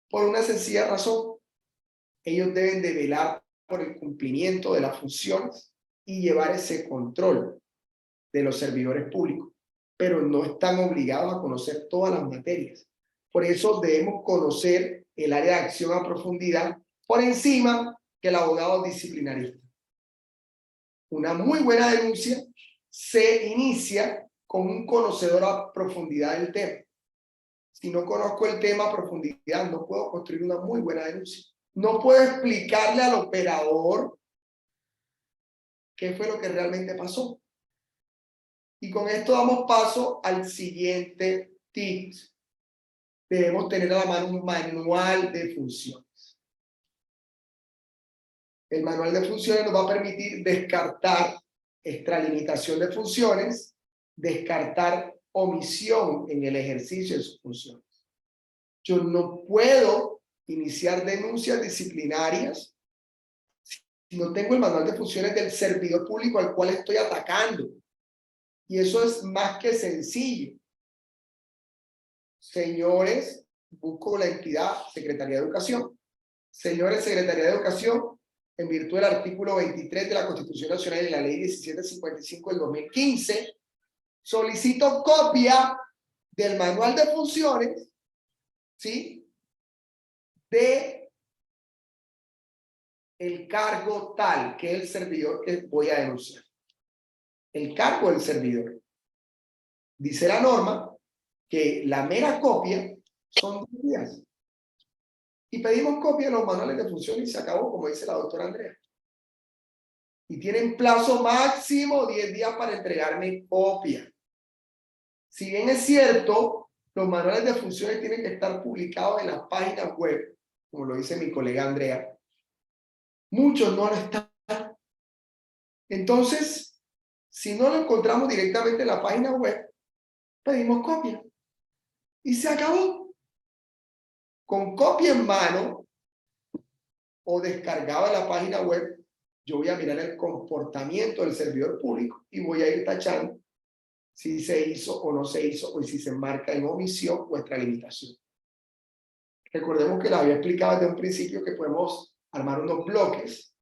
Por una sencilla razón, ellos deben de velar por el cumplimiento de las funciones y llevar ese control de los servidores públicos, pero no están obligados a conocer todas las materias. Por eso debemos conocer el área de acción a profundidad por encima que el abogado disciplinarista. Una muy buena denuncia se inicia con un conocedor a profundidad del tema. Si no conozco el tema a profundidad, no puedo construir una muy buena denuncia. No puedo explicarle al operador qué fue lo que realmente pasó. Y con esto damos paso al siguiente tip. Debemos tener a la mano un manual de funciones. El manual de funciones nos va a permitir descartar extralimitación de funciones, descartar omisión en el ejercicio de sus funciones. Yo no puedo iniciar denuncias disciplinarias si no tengo el manual de funciones del servidor público al cual estoy atacando. Y eso es más que sencillo. Señores, busco la entidad Secretaría de Educación. Señores, Secretaría de Educación, en virtud del artículo 23 de la Constitución Nacional y la Ley 1755 del 2015, solicito copia del manual de funciones, ¿sí?, de el cargo tal, que es el servidor que voy a denunciar. El cargo del servidor. Dice la norma que la mera copia son 2 días. Y pedimos copia de los manuales de funciones y se acabó, como dice la doctora Andrea. Y tienen plazo máximo 10 días para entregarme copia. Si bien es cierto, los manuales de funciones tienen que estar publicados en las páginas web, como lo dice mi colega Andrea, muchos no lo están. Entonces, si no lo encontramos directamente en la página web, pedimos copia. Y se acabó. Con copia en mano o descargado en la página web, yo voy a mirar el comportamiento del servidor público y voy a ir tachando si se hizo o no se hizo, o si se marca en omisión o extralimitación. Recordemos que les había explicado desde un principio que podemos armar unos bloques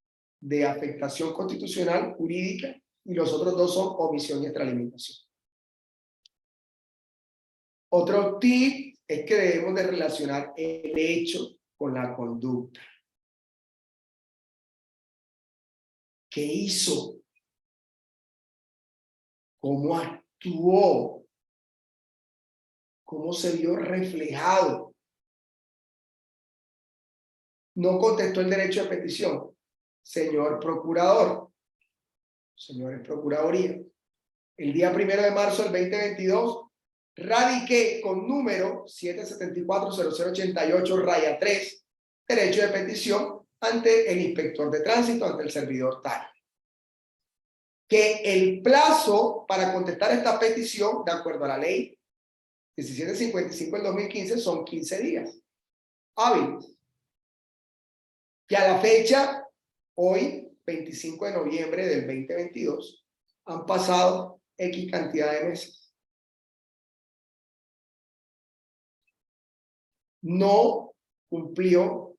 de afectación constitucional, jurídica, y los otros 2 son omisión y extralimitación. Otro tip es que debemos de relacionar el hecho con la conducta. ¿Qué hizo? ¿Cómo actuó? ¿Cómo se vio reflejado? No contestó el derecho de petición. Señor procurador, señores procuraduría, el día 1 de marzo del 2022, radiqué con número 774-0088-3, derecho de petición ante el inspector de tránsito, ante el servidor tal. Que el plazo para contestar esta petición, de acuerdo a la ley 1755 del 2015, son 15 días hábiles. Que a la fecha, hoy, 25 de noviembre del 2022, han pasado X cantidad de meses. No cumplió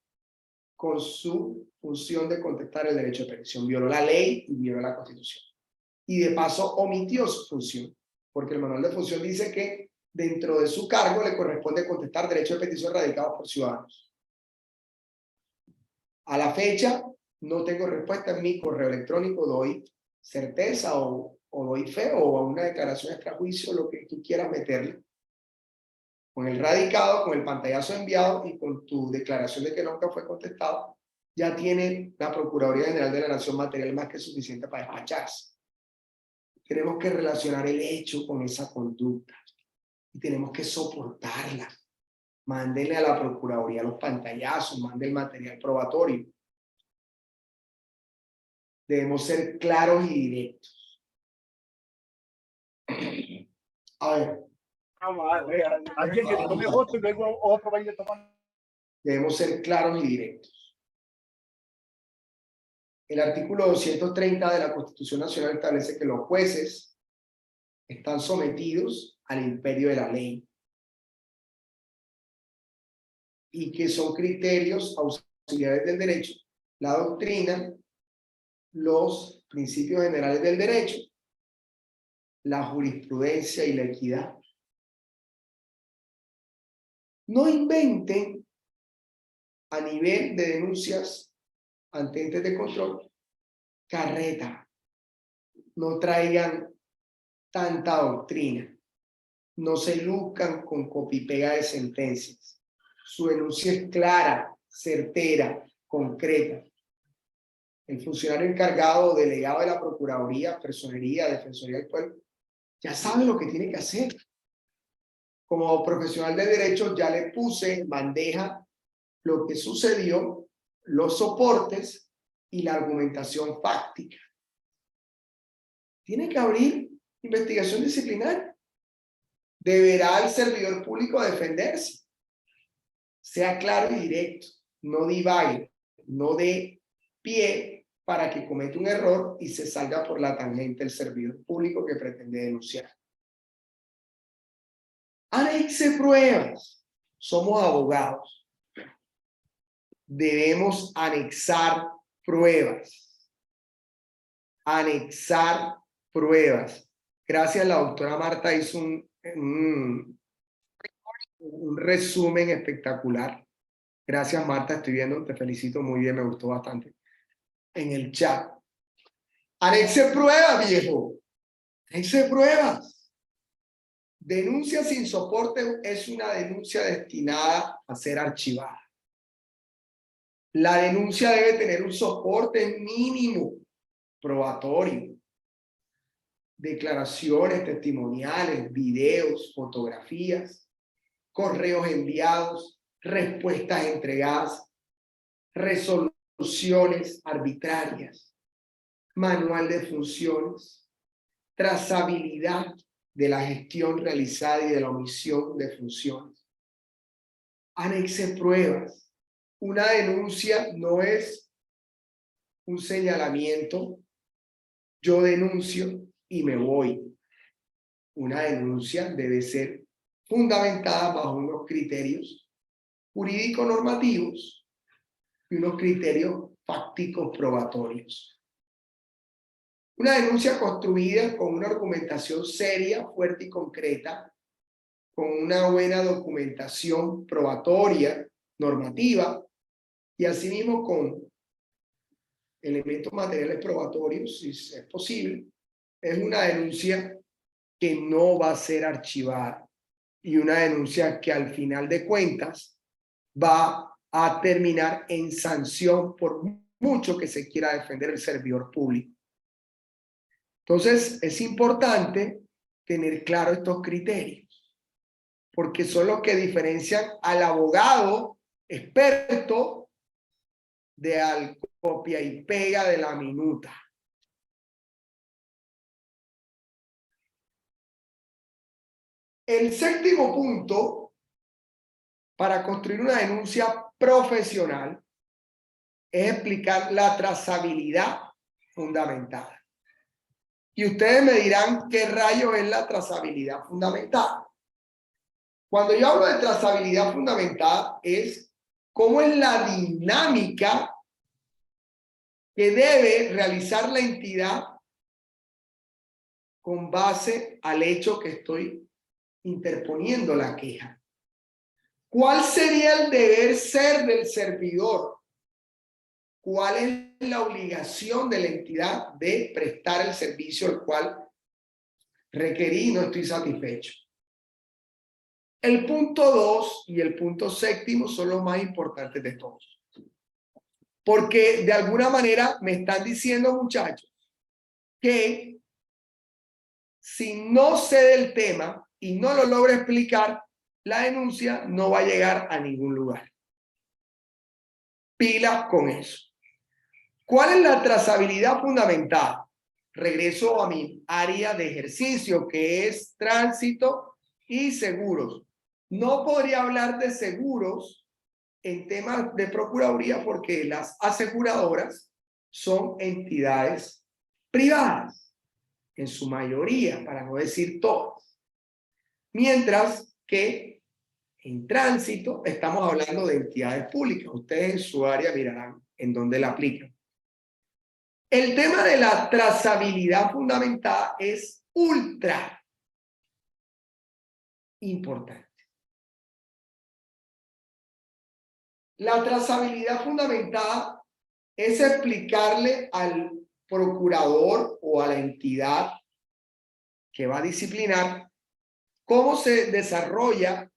con su función de contestar el derecho de petición. Violó la ley y violó la Constitución. Y de paso omitió su función, porque el manual de función dice que dentro de su cargo le corresponde contestar derechos de petición radicados por ciudadanos. A la fecha, no tengo respuesta en mi correo electrónico, doy certeza o doy fe o a una declaración extrajuicio, lo que tú quieras meterle. Con el radicado, con el pantallazo enviado y con tu declaración de que nunca fue contestado, ya tiene la Procuraduría General de la Nación material más que suficiente para despacharse. Tenemos que relacionar el hecho con esa conducta y tenemos que soportarla. Mándele a la Procuraduría los pantallazos, mande el material probatorio. Debemos ser claros y directos. A ver. Alguien que tome otro y luego otro va a ir a tomar. Debemos ser claros y directos. El artículo 230 de la Constitución Nacional establece que los jueces están sometidos al imperio de la ley y que son criterios auxiliares del derecho, la doctrina, los principios generales del derecho, la jurisprudencia y la equidad. No inventen a nivel de denuncias ante entes de control carreta. No traigan tanta doctrina. No se luzcan con copy-pega de sentencias. Su denuncia es clara, certera, concreta. El funcionario encargado o delegado de la Procuraduría, Personería, Defensoría del Pueblo, ya sabe lo que tiene que hacer. Como profesional de derecho ya le puse en bandeja lo que sucedió, los soportes y la argumentación fáctica. Tiene que abrir investigación disciplinaria. Deberá el servidor público defenderse. Sea claro y directo, no divague, no dé pie para que cometa un error y se salga por la tangente el servidor público que pretende denunciar. Anexe pruebas. Somos abogados. Debemos anexar pruebas. Anexar pruebas. Gracias, la doctora Marta hizo un resumen espectacular. Gracias, Marta, estoy viendo, te felicito, muy bien, me gustó bastante. En el chat. Anexe pruebas, viejo. Anexe pruebas. Denuncia sin soporte es una denuncia destinada a ser archivada. La denuncia debe tener un soporte mínimo probatorio. Declaraciones testimoniales, videos, fotografías, correos enviados, respuestas entregadas, resoluciones arbitrarias, manual de funciones, trazabilidad de la gestión realizada y de la omisión de funciones. Anexe pruebas. Una denuncia no es un señalamiento, yo denuncio y me voy. Una denuncia debe ser fundamentada bajo unos criterios jurídico-normativos y unos criterios fácticos probatorios. Una denuncia construida con una argumentación seria, fuerte y concreta, con una buena documentación probatoria, normativa, y asimismo con elementos materiales probatorios, si es posible, es una denuncia que no va a ser archivada y una denuncia que al final de cuentas va a terminar en sanción por mucho que se quiera defender el servidor público. Entonces, es importante tener claro estos criterios, porque son los que diferencian al abogado experto de al copia y pega de la minuta. El séptimo punto para construir una denuncia profesional es explicar la trazabilidad fundamentada. Y ustedes me dirán qué rayo es la trazabilidad fundamentada. Cuando yo hablo de trazabilidad fundamentada es cómo es la dinámica que debe realizar la entidad con base al hecho que estoy interponiendo la queja. ¿Cuál sería el deber ser del servidor? ¿Cuál es la obligación de la entidad de prestar el servicio al cual requerí y no estoy satisfecho? El punto 2 y el punto séptimo son los más importantes de todos. Porque de alguna manera me están diciendo, muchachos, que si no sé del tema y no lo logro explicar, la denuncia no va a llegar a ningún lugar. Pilas con eso. ¿Cuál es la trazabilidad fundamental? Regreso a mi área de ejercicio, que es tránsito y seguros. No podría hablar de seguros en temas de procuraduría porque las aseguradoras son entidades privadas, en su mayoría, para no decir todas. Mientras que en tránsito estamos hablando de entidades públicas. Ustedes en su área mirarán en dónde la aplican. El tema de la trazabilidad fundamentada es ultra importante. La trazabilidad fundamentada es explicarle al procurador o a la entidad que va a disciplinar cómo se desarrolla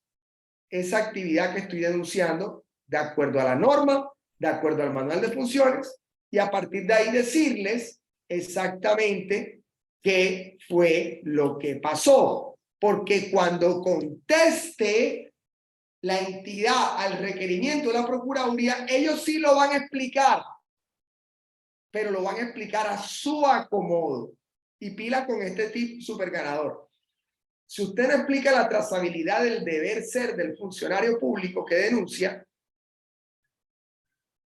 esa actividad que estoy denunciando de acuerdo a la norma, de acuerdo al manual de funciones, y a partir de ahí decirles exactamente qué fue lo que pasó. Porque cuando conteste la entidad al requerimiento de la Procuraduría, ellos sí lo van a explicar, pero lo van a explicar a su acomodo. Y pila con este tip súper ganador. Si usted no explica la trazabilidad del deber ser del funcionario público que denuncia,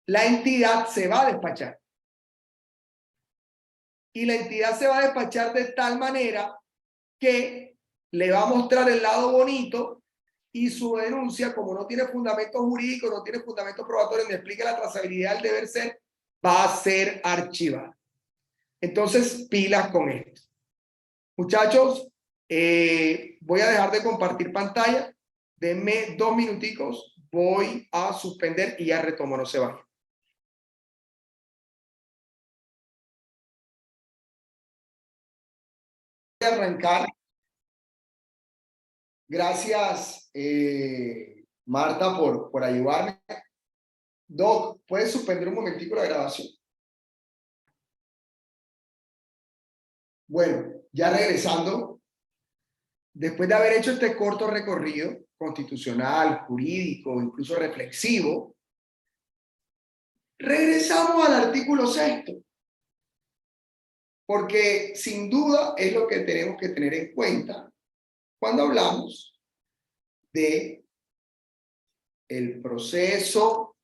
la entidad se va a despachar. Y la entidad se va a despachar de tal manera que le va a mostrar el lado bonito y su denuncia, como no tiene fundamento jurídico, no tiene fundamento probatorio, ni explica la trazabilidad del deber ser, va a ser archivada. Entonces, pilas con esto. Muchachos, voy a dejar de compartir pantalla. Denme 2 minuticos. Voy a suspender y ya retomo. No se vayan. Voy a arrancar. Gracias, Marta, por ayudarme. Doc, ¿puedes suspender un momentico la grabación? Bueno, ya regresando, después de haber hecho este corto recorrido constitucional, jurídico, incluso reflexivo, regresamos al artículo 6, porque sin duda es lo que tenemos que tener en cuenta cuando hablamos de el proceso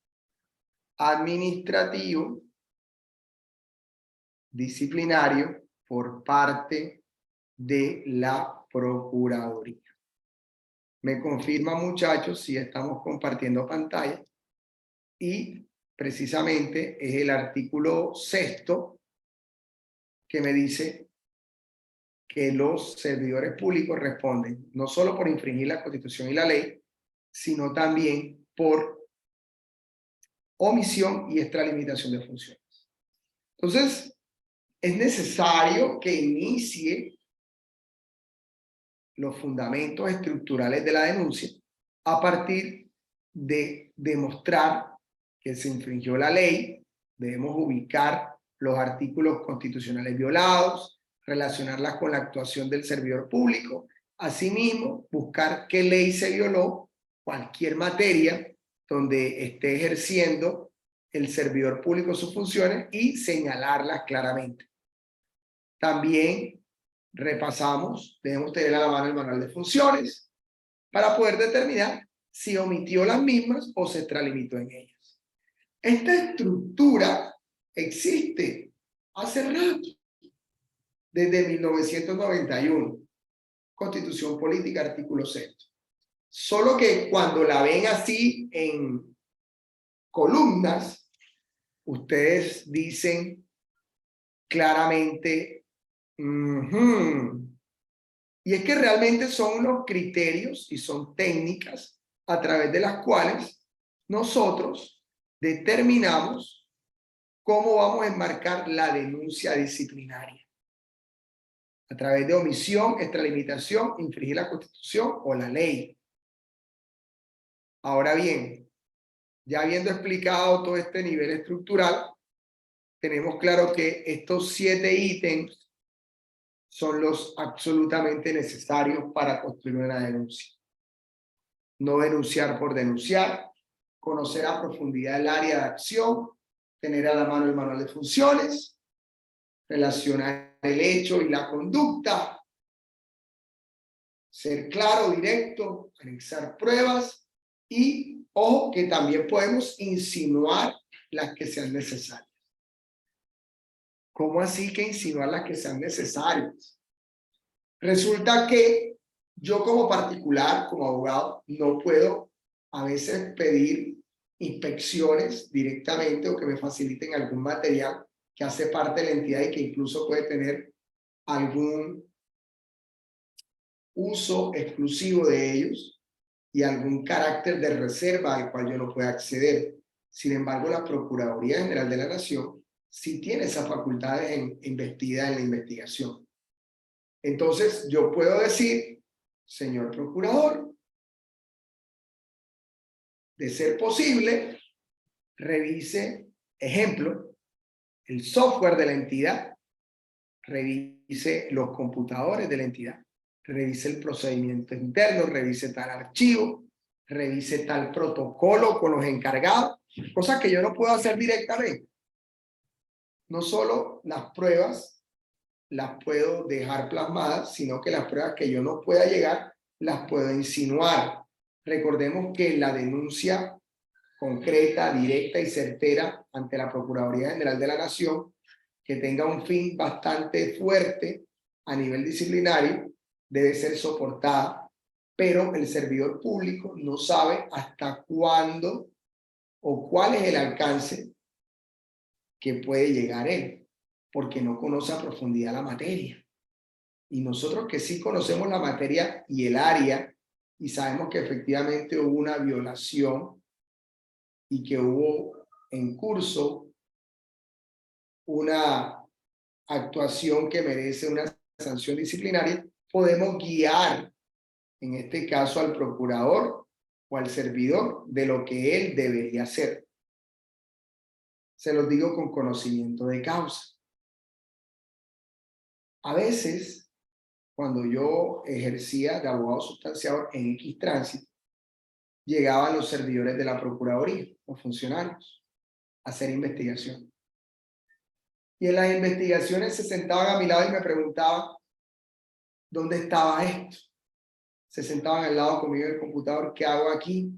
administrativo disciplinario por parte de la Procuraduría. Me confirma, muchachos, si estamos compartiendo pantalla, y precisamente es el artículo 6 que me dice que los servidores públicos responden no solo por infringir la Constitución y la ley, sino también por omisión y extralimitación de funciones. Entonces, es necesario que inicie los fundamentos estructurales de la denuncia a partir de demostrar que se infringió la ley. Debemos ubicar los artículos constitucionales violados, relacionarlas con la actuación del servidor público. Asimismo, buscar qué ley se violó, cualquier materia donde esté ejerciendo el servidor público sus funciones y señalarlas claramente. También repasamos, debemos tener a la mano el manual de funciones para poder determinar si omitió las mismas o se extralimitó en ellas. Esta estructura existe hace rato, desde 1991, Constitución Política, artículo 6. Solo que cuando la ven así en columnas, ustedes dicen claramente, y es que realmente son unos criterios y son técnicas a través de las cuales nosotros determinamos cómo vamos a enmarcar la denuncia disciplinaria. A través de omisión, extralimitación, infringir la Constitución o la ley. Ahora bien, ya habiendo explicado todo este nivel estructural, tenemos claro que estos 7 ítems son los absolutamente necesarios para construir una denuncia. No denunciar por denunciar, conocer a profundidad el área de acción, tener a la mano el manual de funciones, relacionar el hecho y la conducta, ser claro, directo, anexar pruebas y, ojo, que también podemos insinuar las que sean necesarias. ¿Cómo así que insinuar las que sean necesarias? Resulta que yo como particular, como abogado, no puedo a veces pedir inspecciones directamente o que me faciliten algún material que hace parte de la entidad y que incluso puede tener algún uso exclusivo de ellos y algún carácter de reserva al cual yo no pueda acceder. Sin embargo, la Procuraduría General de la Nación sí tiene esas facultades investidas en la investigación. Entonces, yo puedo decir, señor procurador, de ser posible, revise, ejemplo, el software de la entidad, revise los computadores de la entidad, revise el procedimiento interno, revise tal archivo, revise tal protocolo con los encargados, cosas que yo no puedo hacer directamente. No solo las pruebas las puedo dejar plasmadas, sino que las pruebas que yo no pueda llegar, las puedo insinuar. Recordemos que la denuncia concreta, directa y certera ante la Procuraduría General de la Nación, que tenga un fin bastante fuerte a nivel disciplinario, debe ser soportada, pero el servidor público no sabe hasta cuándo o cuál es el alcance que puede llegar él, porque no conoce a profundidad la materia. Y nosotros que sí conocemos la materia y el área, y sabemos que efectivamente hubo una violación y que hubo en curso una actuación que merece una sanción disciplinaria, podemos guiar, en este caso, al procurador o al servidor de lo que él debería hacer. Se los digo con conocimiento de causa. A veces, cuando yo ejercía de abogado sustanciador en X tránsito, llegaban los servidores de la Procuraduría, los funcionarios, a hacer investigación. Y en las investigaciones se sentaban a mi lado y me preguntaban, ¿dónde estaba esto? Se sentaban al lado conmigo en el computador, ¿qué hago aquí?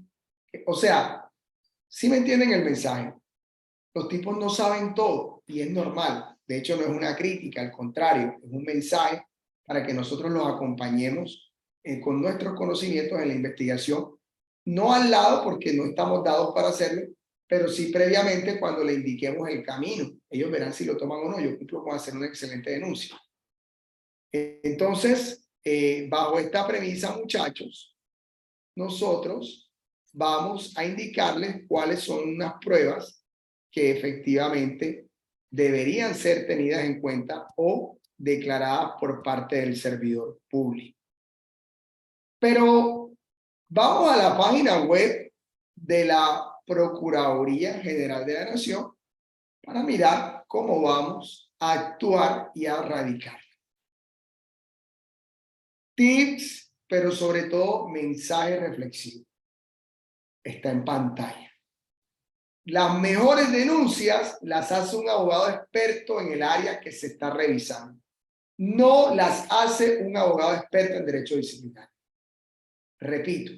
O sea, ¿sí me entienden el mensaje? Los tipos no saben todo y es normal. De hecho, no es una crítica, al contrario, es un mensaje para que nosotros los acompañemos con nuestros conocimientos en la investigación. No al lado, porque no estamos dados para hacerlo, pero sí previamente cuando le indiquemos el camino. Ellos verán si lo toman o no. Yo cumplo con hacer una excelente denuncia. Entonces, bajo esta premisa, muchachos, nosotros vamos a indicarles cuáles son unas pruebas que efectivamente deberían ser tenidas en cuenta o declaradas por parte del servidor público. Pero vamos a la página web de la Procuraduría General de la Nación para mirar cómo vamos a actuar y a radicar. Tips, pero sobre todo mensaje reflexivo. Está en pantalla. Las mejores denuncias las hace un abogado experto en el área que se está revisando. No las hace un abogado experto en derecho disciplinario. Repito,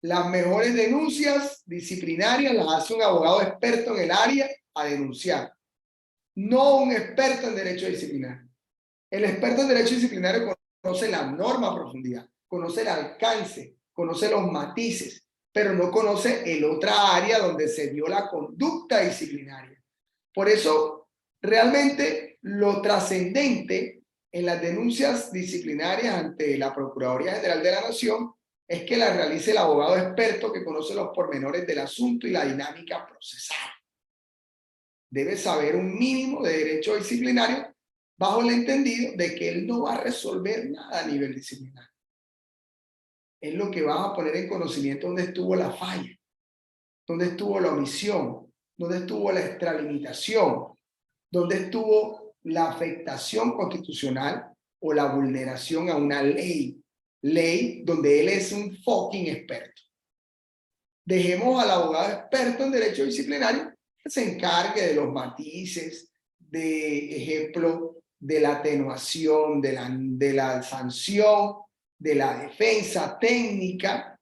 las mejores denuncias disciplinarias las hace un abogado experto en el área a denunciar. No un experto en derecho disciplinario. El experto en derecho disciplinario conoce la norma a profundidad, conoce el alcance, conoce los matices, pero no conoce el otra área donde se dio la conducta disciplinaria. Por eso, realmente lo trascendente en las denuncias disciplinarias ante la Procuraduría General de la Nación es que la realice el abogado experto que conoce los pormenores del asunto y la dinámica procesal. Debe saber un mínimo de derecho disciplinario bajo el entendido de que él no va a resolver nada a nivel disciplinario. Es lo que va a poner en conocimiento dónde estuvo la falla, dónde estuvo la omisión, dónde estuvo la extralimitación, dónde estuvo la afectación constitucional o la vulneración a una ley donde él es un fucking experto. Dejemos al abogado experto en derecho disciplinario que se encargue de los matices, de ejemplo, de la atenuación, de la sanción, de la defensa técnica,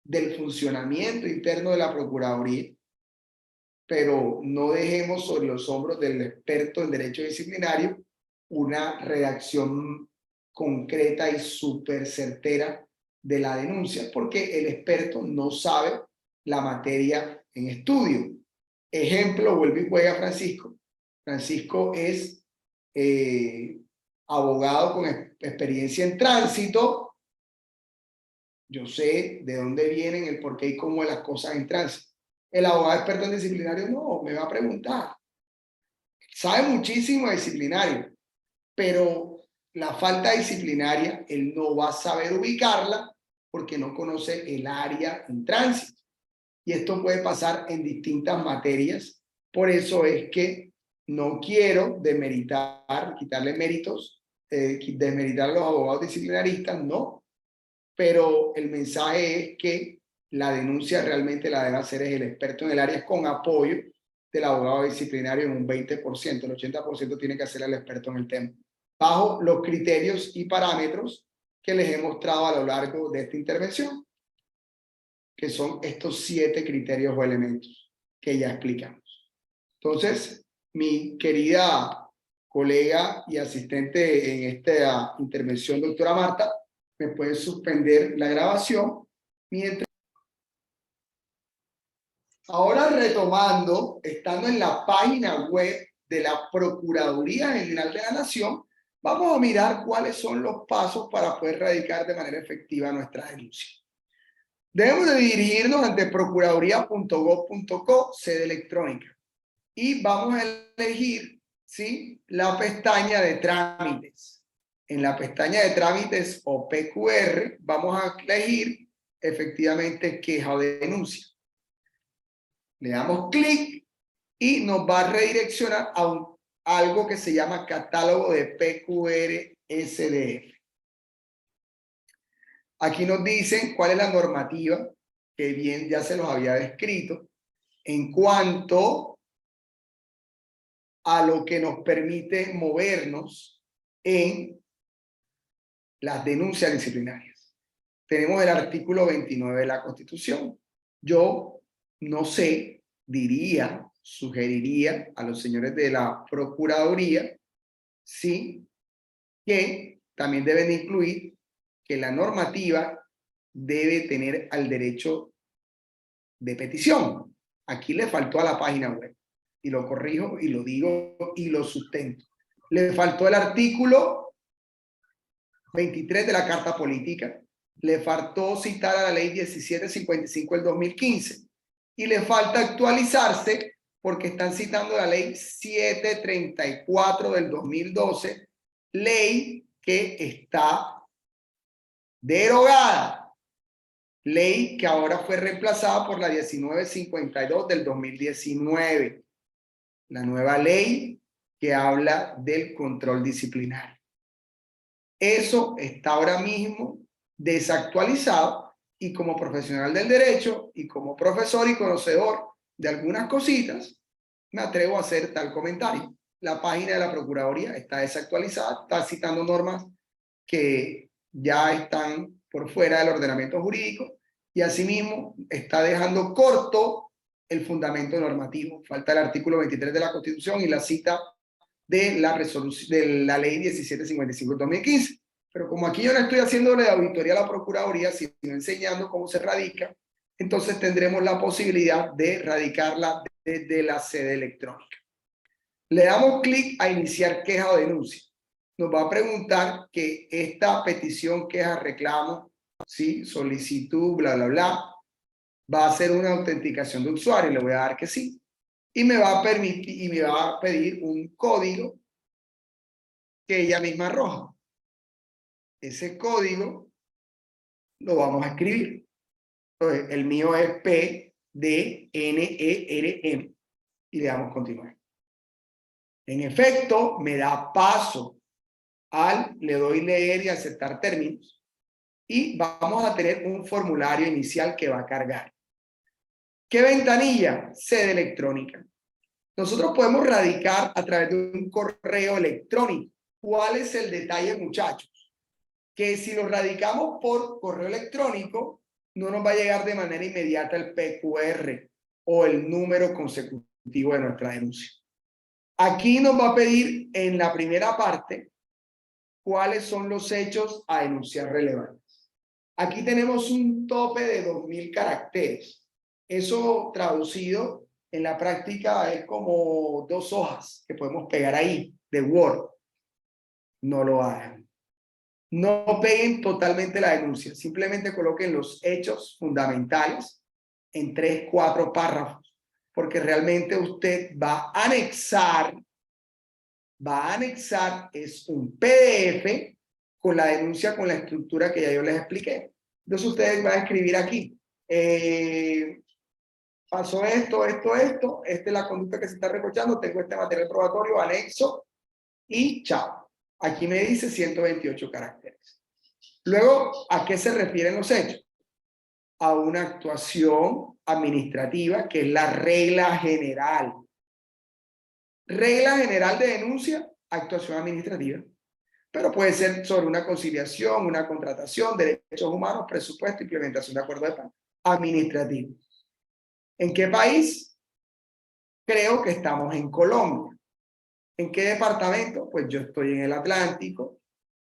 del funcionamiento interno de la Procuraduría, pero no dejemos sobre los hombros del experto en derecho disciplinario una redacción concreta y súper certera de la denuncia, porque el experto no sabe la materia en estudio. Ejemplo, vuelve y juega Francisco. Francisco es abogado con experiencia en tránsito. Yo sé de dónde vienen, el por qué y cómo las cosas en tránsito. El abogado experto en disciplinario no, me va a preguntar. Sabe muchísimo de disciplinario, pero la falta disciplinaria, él no va a saber ubicarla porque no conoce el área en tránsito. Y esto puede pasar en distintas materias. Por eso es que no quiero demeritar, quitarle méritos, desmeritar a los abogados disciplinaristas, no. Pero el mensaje es que la denuncia realmente la debe hacer es el experto en el área con apoyo del abogado disciplinario en un 20%. El 80% tiene que hacer el experto en el tema, bajo los criterios y parámetros que les he mostrado a lo largo de esta intervención, que son estos 7 criterios o elementos que ya explicamos. Entonces, mi querida colega y asistente en esta intervención, doctora Marta, me puede suspender la grabación mientras... Ahora retomando, estando en la página web de la Procuraduría General de la Nación, vamos a mirar cuáles son los pasos para poder radicar de manera efectiva nuestra denuncia. Debemos de dirigirnos ante procuraduría.gov.co, sede electrónica, y vamos a elegir, ¿sí?, la pestaña de trámites. En la pestaña de trámites o PQR vamos a elegir efectivamente queja o denuncia. Le damos clic y nos va a redireccionar a algo que se llama catálogo de PQR SDF. Aquí nos dicen cuál es la normativa, que bien ya se los había descrito, en cuanto a lo que nos permite movernos en las denuncias disciplinarias. Tenemos el artículo 29 de la Constitución. Yo no sé, diría, sugeriría a los señores de la Procuraduría, sí, que también deben incluir que la normativa debe tener al derecho de petición. Aquí le faltó a la página web, y lo corrijo y lo digo y lo sustento. Le faltó el artículo 23 de la Carta Política, le faltó citar a la ley 1755 del 2015 y le falta actualizarse porque están citando la ley 734 del 2012, ley que está derogada, ley que ahora fue reemplazada por la 1952 del 2019, la nueva ley que habla del control disciplinario. Eso está ahora mismo desactualizado y como profesional del derecho y como profesor y conocedor de algunas cositas, me atrevo a hacer tal comentario. La página de la Procuraduría está desactualizada, está citando normas que ya están por fuera del ordenamiento jurídico y asimismo está dejando corto el fundamento normativo. Falta el artículo 23 de la Constitución y la cita de la resolución de la ley 1755 del 2015. Pero como aquí yo no estoy haciéndole auditoría a la Procuraduría, sino enseñando cómo se radica, entonces tendremos la posibilidad de radicarla desde la sede electrónica. Le damos clic a iniciar queja o denuncia. Nos va a preguntar que esta petición, queja, reclamo, ¿sí?, solicitud, bla, bla, bla, va a ser una autenticación de usuario. Le voy a dar que sí. Y me va a permitir, y me va a pedir un código que ella misma arroja. Ese código lo vamos a escribir. Entonces, el mío es PDNERM y le damos continuar. En efecto, me da paso le doy leer y aceptar términos y vamos a tener un formulario inicial que va a cargar. ¿Qué ventanilla? Sede electrónica. Nosotros podemos radicar a través de un correo electrónico. ¿Cuál es el detalle, muchachos? Que si lo radicamos por correo electrónico, no nos va a llegar de manera inmediata el PQR o el número consecutivo de nuestra denuncia. Aquí nos va a pedir en la primera parte cuáles son los hechos a denunciar relevantes. Aquí tenemos un tope de 2000 caracteres. Eso traducido en la práctica es como 2 hojas que podemos pegar ahí de Word. No lo hagan. No peguen totalmente la denuncia. Simplemente coloquen los hechos fundamentales en 3, 4 párrafos. Porque realmente usted va a anexar es un PDF con la denuncia, con la estructura que ya yo les expliqué. Entonces ustedes van a escribir aquí. Pasó esto, esta es la conducta que se está reprochando, tengo este material probatorio, anexo, y chao. Aquí me dice 128 caracteres. Luego, ¿a qué se refieren los hechos? A una actuación administrativa, que es la regla general. Regla general de denuncia, actuación administrativa. Pero puede ser sobre una conciliación, una contratación, derechos humanos, presupuesto, implementación de acuerdo de paz administrativo. ¿En qué país? Creo que estamos en Colombia. ¿En qué departamento? Pues yo estoy en el Atlántico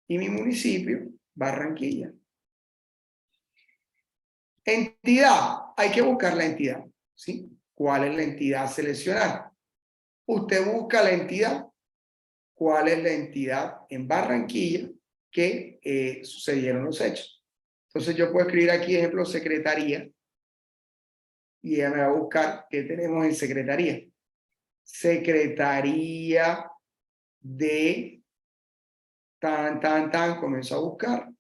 y mi municipio, Barranquilla. Entidad, hay que buscar la entidad, ¿sí? ¿Cuál es la entidad a seleccionar? Usted busca la entidad, ¿cuál es la entidad en Barranquilla que sucedieron los hechos? Entonces yo puedo escribir aquí, ejemplo, secretaría, y ella me va a buscar qué tenemos en secretaría. Secretaría de comienzo a buscar.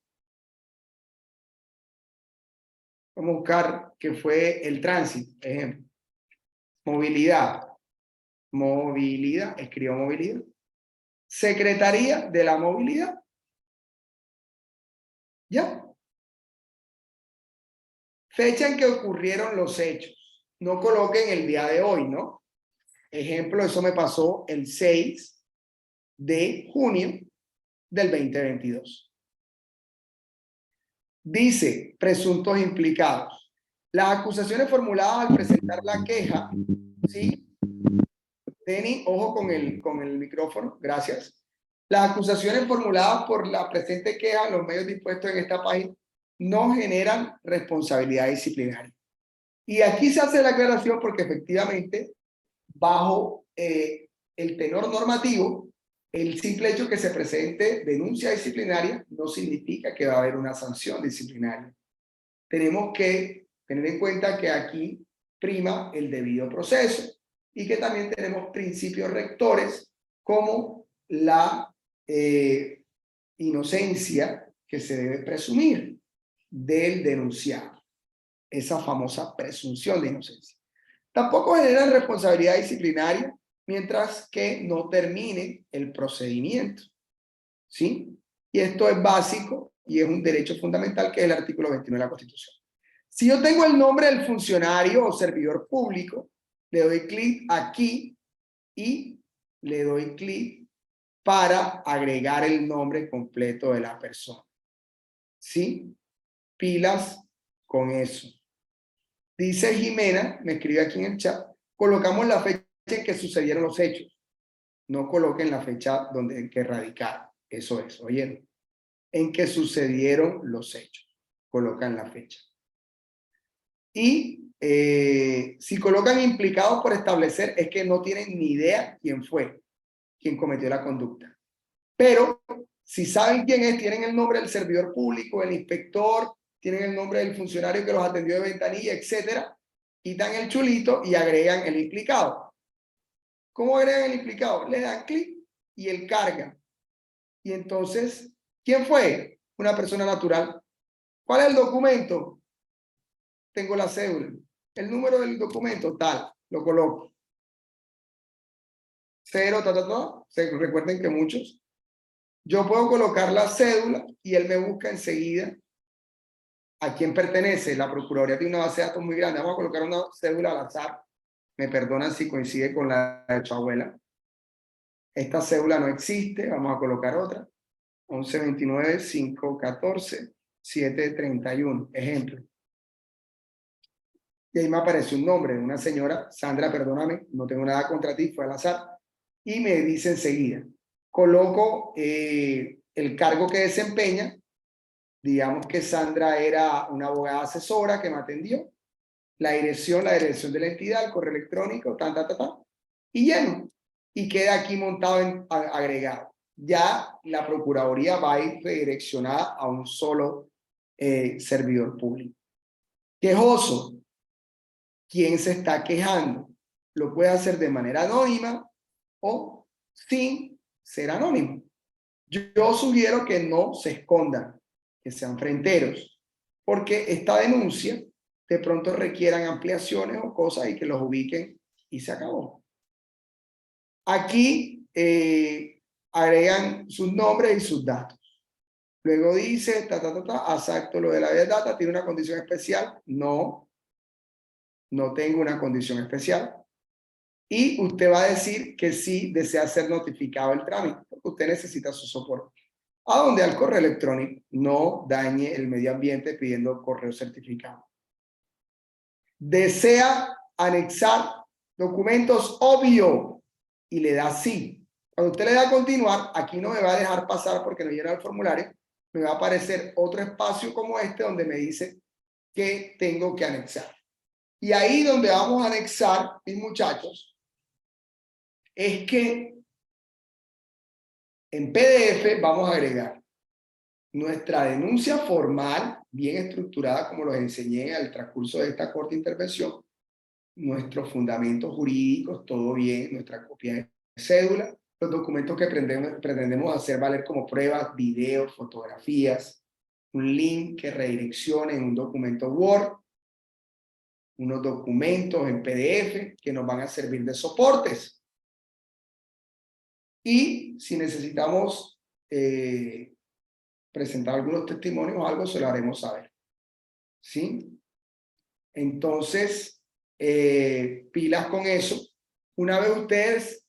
Vamos a buscar qué fue el tránsito, ejemplo. Movilidad. Movilidad, escribo movilidad. Secretaría de la Movilidad. ¿Ya? Fecha en que ocurrieron los hechos. No coloquen el día de hoy, ¿no? Ejemplo, eso me pasó el 6 de junio del 2022. Dice, presuntos implicados. Las acusaciones formuladas al presentar la queja, ¿sí? Denny, ojo con el micrófono, gracias. Las acusaciones formuladas por la presente queja en los medios dispuestos en esta página no generan responsabilidad disciplinaria. Y aquí se hace la aclaración porque efectivamente, bajo el tenor normativo, el simple hecho que se presente denuncia disciplinaria no significa que va a haber una sanción disciplinaria. Tenemos que tener en cuenta que aquí prima el debido proceso y que también tenemos principios rectores como la inocencia que se debe presumir del denunciado, esa famosa presunción de inocencia. Tampoco generan responsabilidad disciplinaria mientras que no termine el procedimiento, ¿sí? Y esto es básico y es un derecho fundamental que es el artículo 21 de la Constitución. Si yo tengo el nombre del funcionario o servidor público, le doy clic aquí y le doy clic para agregar el nombre completo de la persona. ¿Sí? Pilas con eso. Dice Jimena, me escribe aquí en el chat, colocamos la fecha en que sucedieron los hechos. No coloquen la fecha en que radicaron. Eso es, ¿oyeron? En que sucedieron los hechos. Colocan la fecha. Y si colocan implicados por establecer, es que no tienen ni idea quién fue quien cometió la conducta. Pero si saben quién es, tienen el nombre del servidor público, el inspector, tienen el nombre del funcionario que los atendió de ventanilla, etcétera, quitan el chulito y agregan el implicado. ¿Cómo agregan el implicado? Le dan clic y él carga. Y entonces, ¿quién fue? Una persona natural. ¿Cuál es el documento? Tengo la cédula. El número del documento, tal, lo coloco. 0, recuerden que muchos. Yo puedo colocar la cédula y él me busca enseguida a quién pertenece. La Procuraduría tiene una base de datos muy grande. Vamos a colocar una cédula al azar. Me perdonan si coincide con la de su abuela. Esta cédula no existe, vamos a colocar otra. 1129-514-731, ejemplo. Y ahí me apareció un nombre de una señora, Sandra, perdóname, no tengo nada contra ti, fue al azar. Y me dice enseguida, coloco el cargo que desempeña, digamos que Sandra era una abogada asesora que me atendió, la dirección de la entidad, el correo electrónico, y lleno. Y queda aquí montado agregado. Ya la Procuraduría va a ir redireccionada a un solo servidor público. Quejoso. ¿Quién se está quejando? Lo puede hacer de manera anónima o sin ser anónimo. Yo sugiero que no se escondan, que sean fronteros, porque esta denuncia de pronto requieran ampliaciones o cosas y que los ubiquen y se acabó. Aquí agregan sus nombres y sus datos. Luego dice, exacto, lo de la data, ¿tiene una condición especial? No, no tengo una condición especial. Y usted va a decir que sí desea ser notificado el trámite, porque usted necesita su soporte. ¿A dónde? Al correo electrónico. No dañe el medio ambiente pidiendo correo certificado. Desea anexar documentos, obvio, y le da sí. Cuando usted le da a continuar, aquí no me va a dejar pasar porque no llena el formulario, me va a aparecer otro espacio como este donde me dice que tengo que anexar. Y ahí donde vamos a anexar, mis muchachos, es que en PDF vamos a agregar nuestra denuncia formal, bien estructurada, como los enseñé al transcurso de esta corta intervención, nuestros fundamentos jurídicos, todo bien, nuestra copia de cédula, los documentos que pretendemos hacer valer como pruebas, videos, fotografías, un link que redireccione en un documento Word, unos documentos en PDF que nos van a servir de soportes. Y si necesitamos presentar algunos testimonios o algo, se lo haremos saber. ¿Sí? Entonces, pilas con eso. Una vez ustedes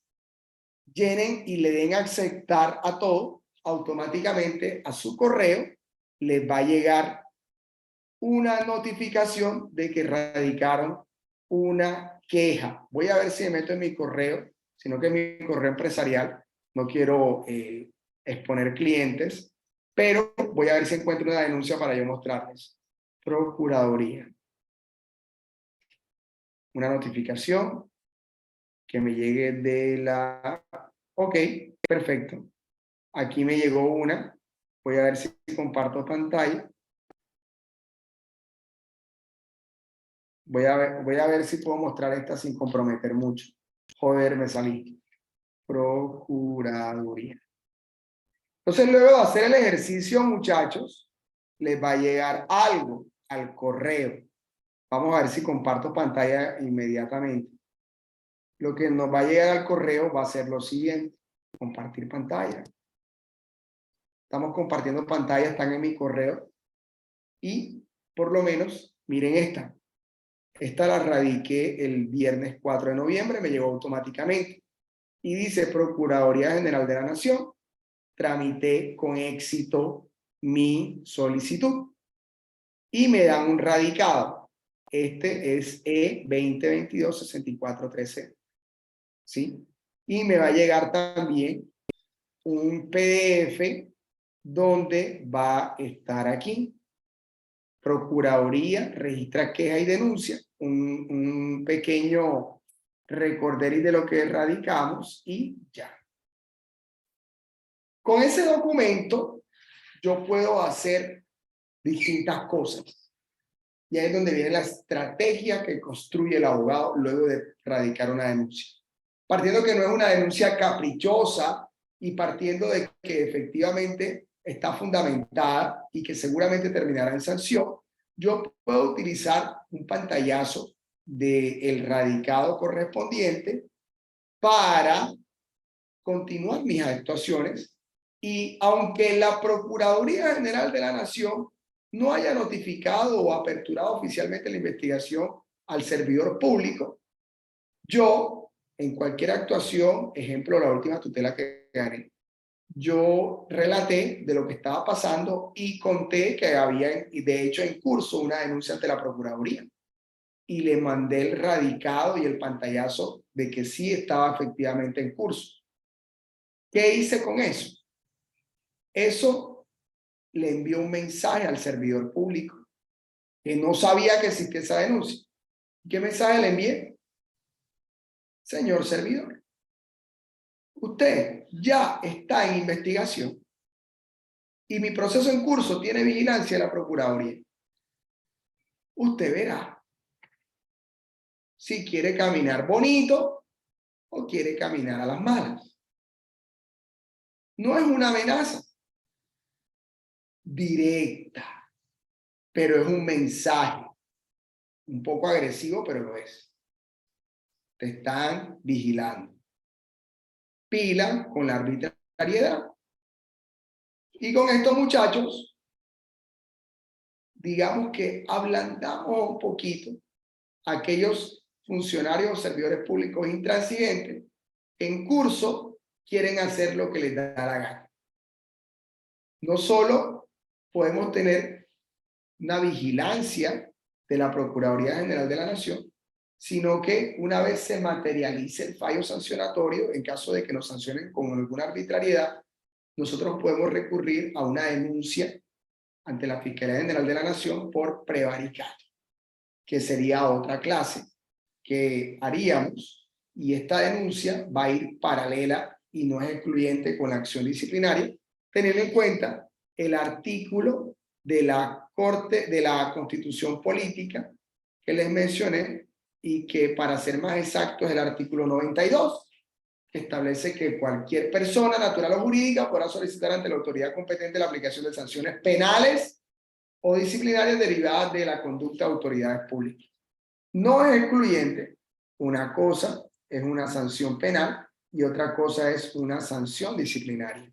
llenen y le den a aceptar a todo, automáticamente a su correo les va a llegar una notificación de que radicaron una queja. Voy a ver si me meto en mi correo, sino que en mi correo empresarial, no quiero exponer clientes, pero voy a ver si encuentro una denuncia para yo mostrarles. Procuraduría. Una notificación que me llegue de la... Ok, perfecto. Aquí me llegó una. Voy a ver si comparto pantalla. Voy a ver si puedo mostrar esta sin comprometer mucho. Joder, me salí. Procuraduría. Entonces, luego de hacer el ejercicio, muchachos, les va a llegar algo al correo. Vamos a ver si comparto pantalla inmediatamente. Lo que nos va a llegar al correo va a ser lo siguiente. Compartir pantalla. Estamos compartiendo pantalla, están en mi correo. Y por lo menos, miren esta. Esta la radiqué el viernes 4 de noviembre, me llegó automáticamente. Y dice, Procuraduría General de la Nación, tramité con éxito mi solicitud. Y me dan un radicado. Este es E2022-6413. ¿Sí? Y me va a llegar también un PDF donde va a estar aquí. Procuraduría, registra queja y denuncia. Un pequeño recorderis de lo que radicamos y ya. Con ese documento yo puedo hacer distintas cosas. Y ahí es donde viene la estrategia que construye el abogado luego de radicar una denuncia. Partiendo que no es una denuncia caprichosa y partiendo de que efectivamente está fundamentada y que seguramente terminará en sanción, yo puedo utilizar un pantallazo del radicado correspondiente para continuar mis actuaciones. Y aunque la Procuraduría General de la Nación no haya notificado o aperturado oficialmente la investigación al servidor público, Yo, en cualquier actuación, ejemplo, la última tutela que gané, yo relaté de lo que estaba pasando y conté que había, de hecho, en curso una denuncia ante la Procuraduría. Y le mandé el radicado y el pantallazo de que sí estaba efectivamente en curso. ¿Qué hice con eso? Eso le envió un mensaje al servidor público que no sabía que existía esa denuncia. ¿Qué mensaje le envié? Señor servidor, usted ya está en investigación y mi proceso en curso tiene vigilancia de la Procuraduría. Usted verá si quiere caminar bonito o quiere caminar a las malas. No es una amenaza directa, pero es un mensaje un poco agresivo, pero lo es. Te están vigilando. Pila con la arbitrariedad. Y con estos muchachos, digamos que ablandamos un poquito a aquellos funcionarios o servidores públicos intransigentes en curso quieren hacer lo que les da la gana. No solo podemos tener una vigilancia de la Procuraduría General de la Nación, sino que una vez se materialice el fallo sancionatorio, en caso de que nos sancionen con alguna arbitrariedad, nosotros podemos recurrir a una denuncia ante la Fiscalía General de la Nación por prevaricato, que sería otra clase que haríamos, y esta denuncia va a ir paralela y no es excluyente con la acción disciplinaria, teniendo en cuenta el artículo de la Constitución Política que les mencioné y que, para ser más exactos, es el artículo 92, que establece que cualquier persona natural o jurídica podrá solicitar ante la autoridad competente la aplicación de sanciones penales o disciplinarias derivadas de la conducta de autoridades públicas. No es excluyente. Una cosa es una sanción penal y otra cosa es una sanción disciplinaria.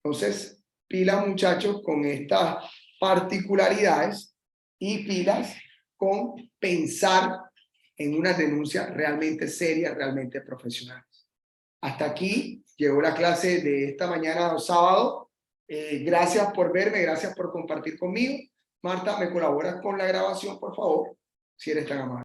Entonces, pilas, muchachos, con estas particularidades y pilas con pensar en unas denuncias realmente serias, realmente profesionales. Hasta aquí llegó la clase de esta mañana sábado. Gracias por verme, gracias por compartir conmigo. Marta, ¿me colaboras con la grabación, por favor? Si eres tan amable.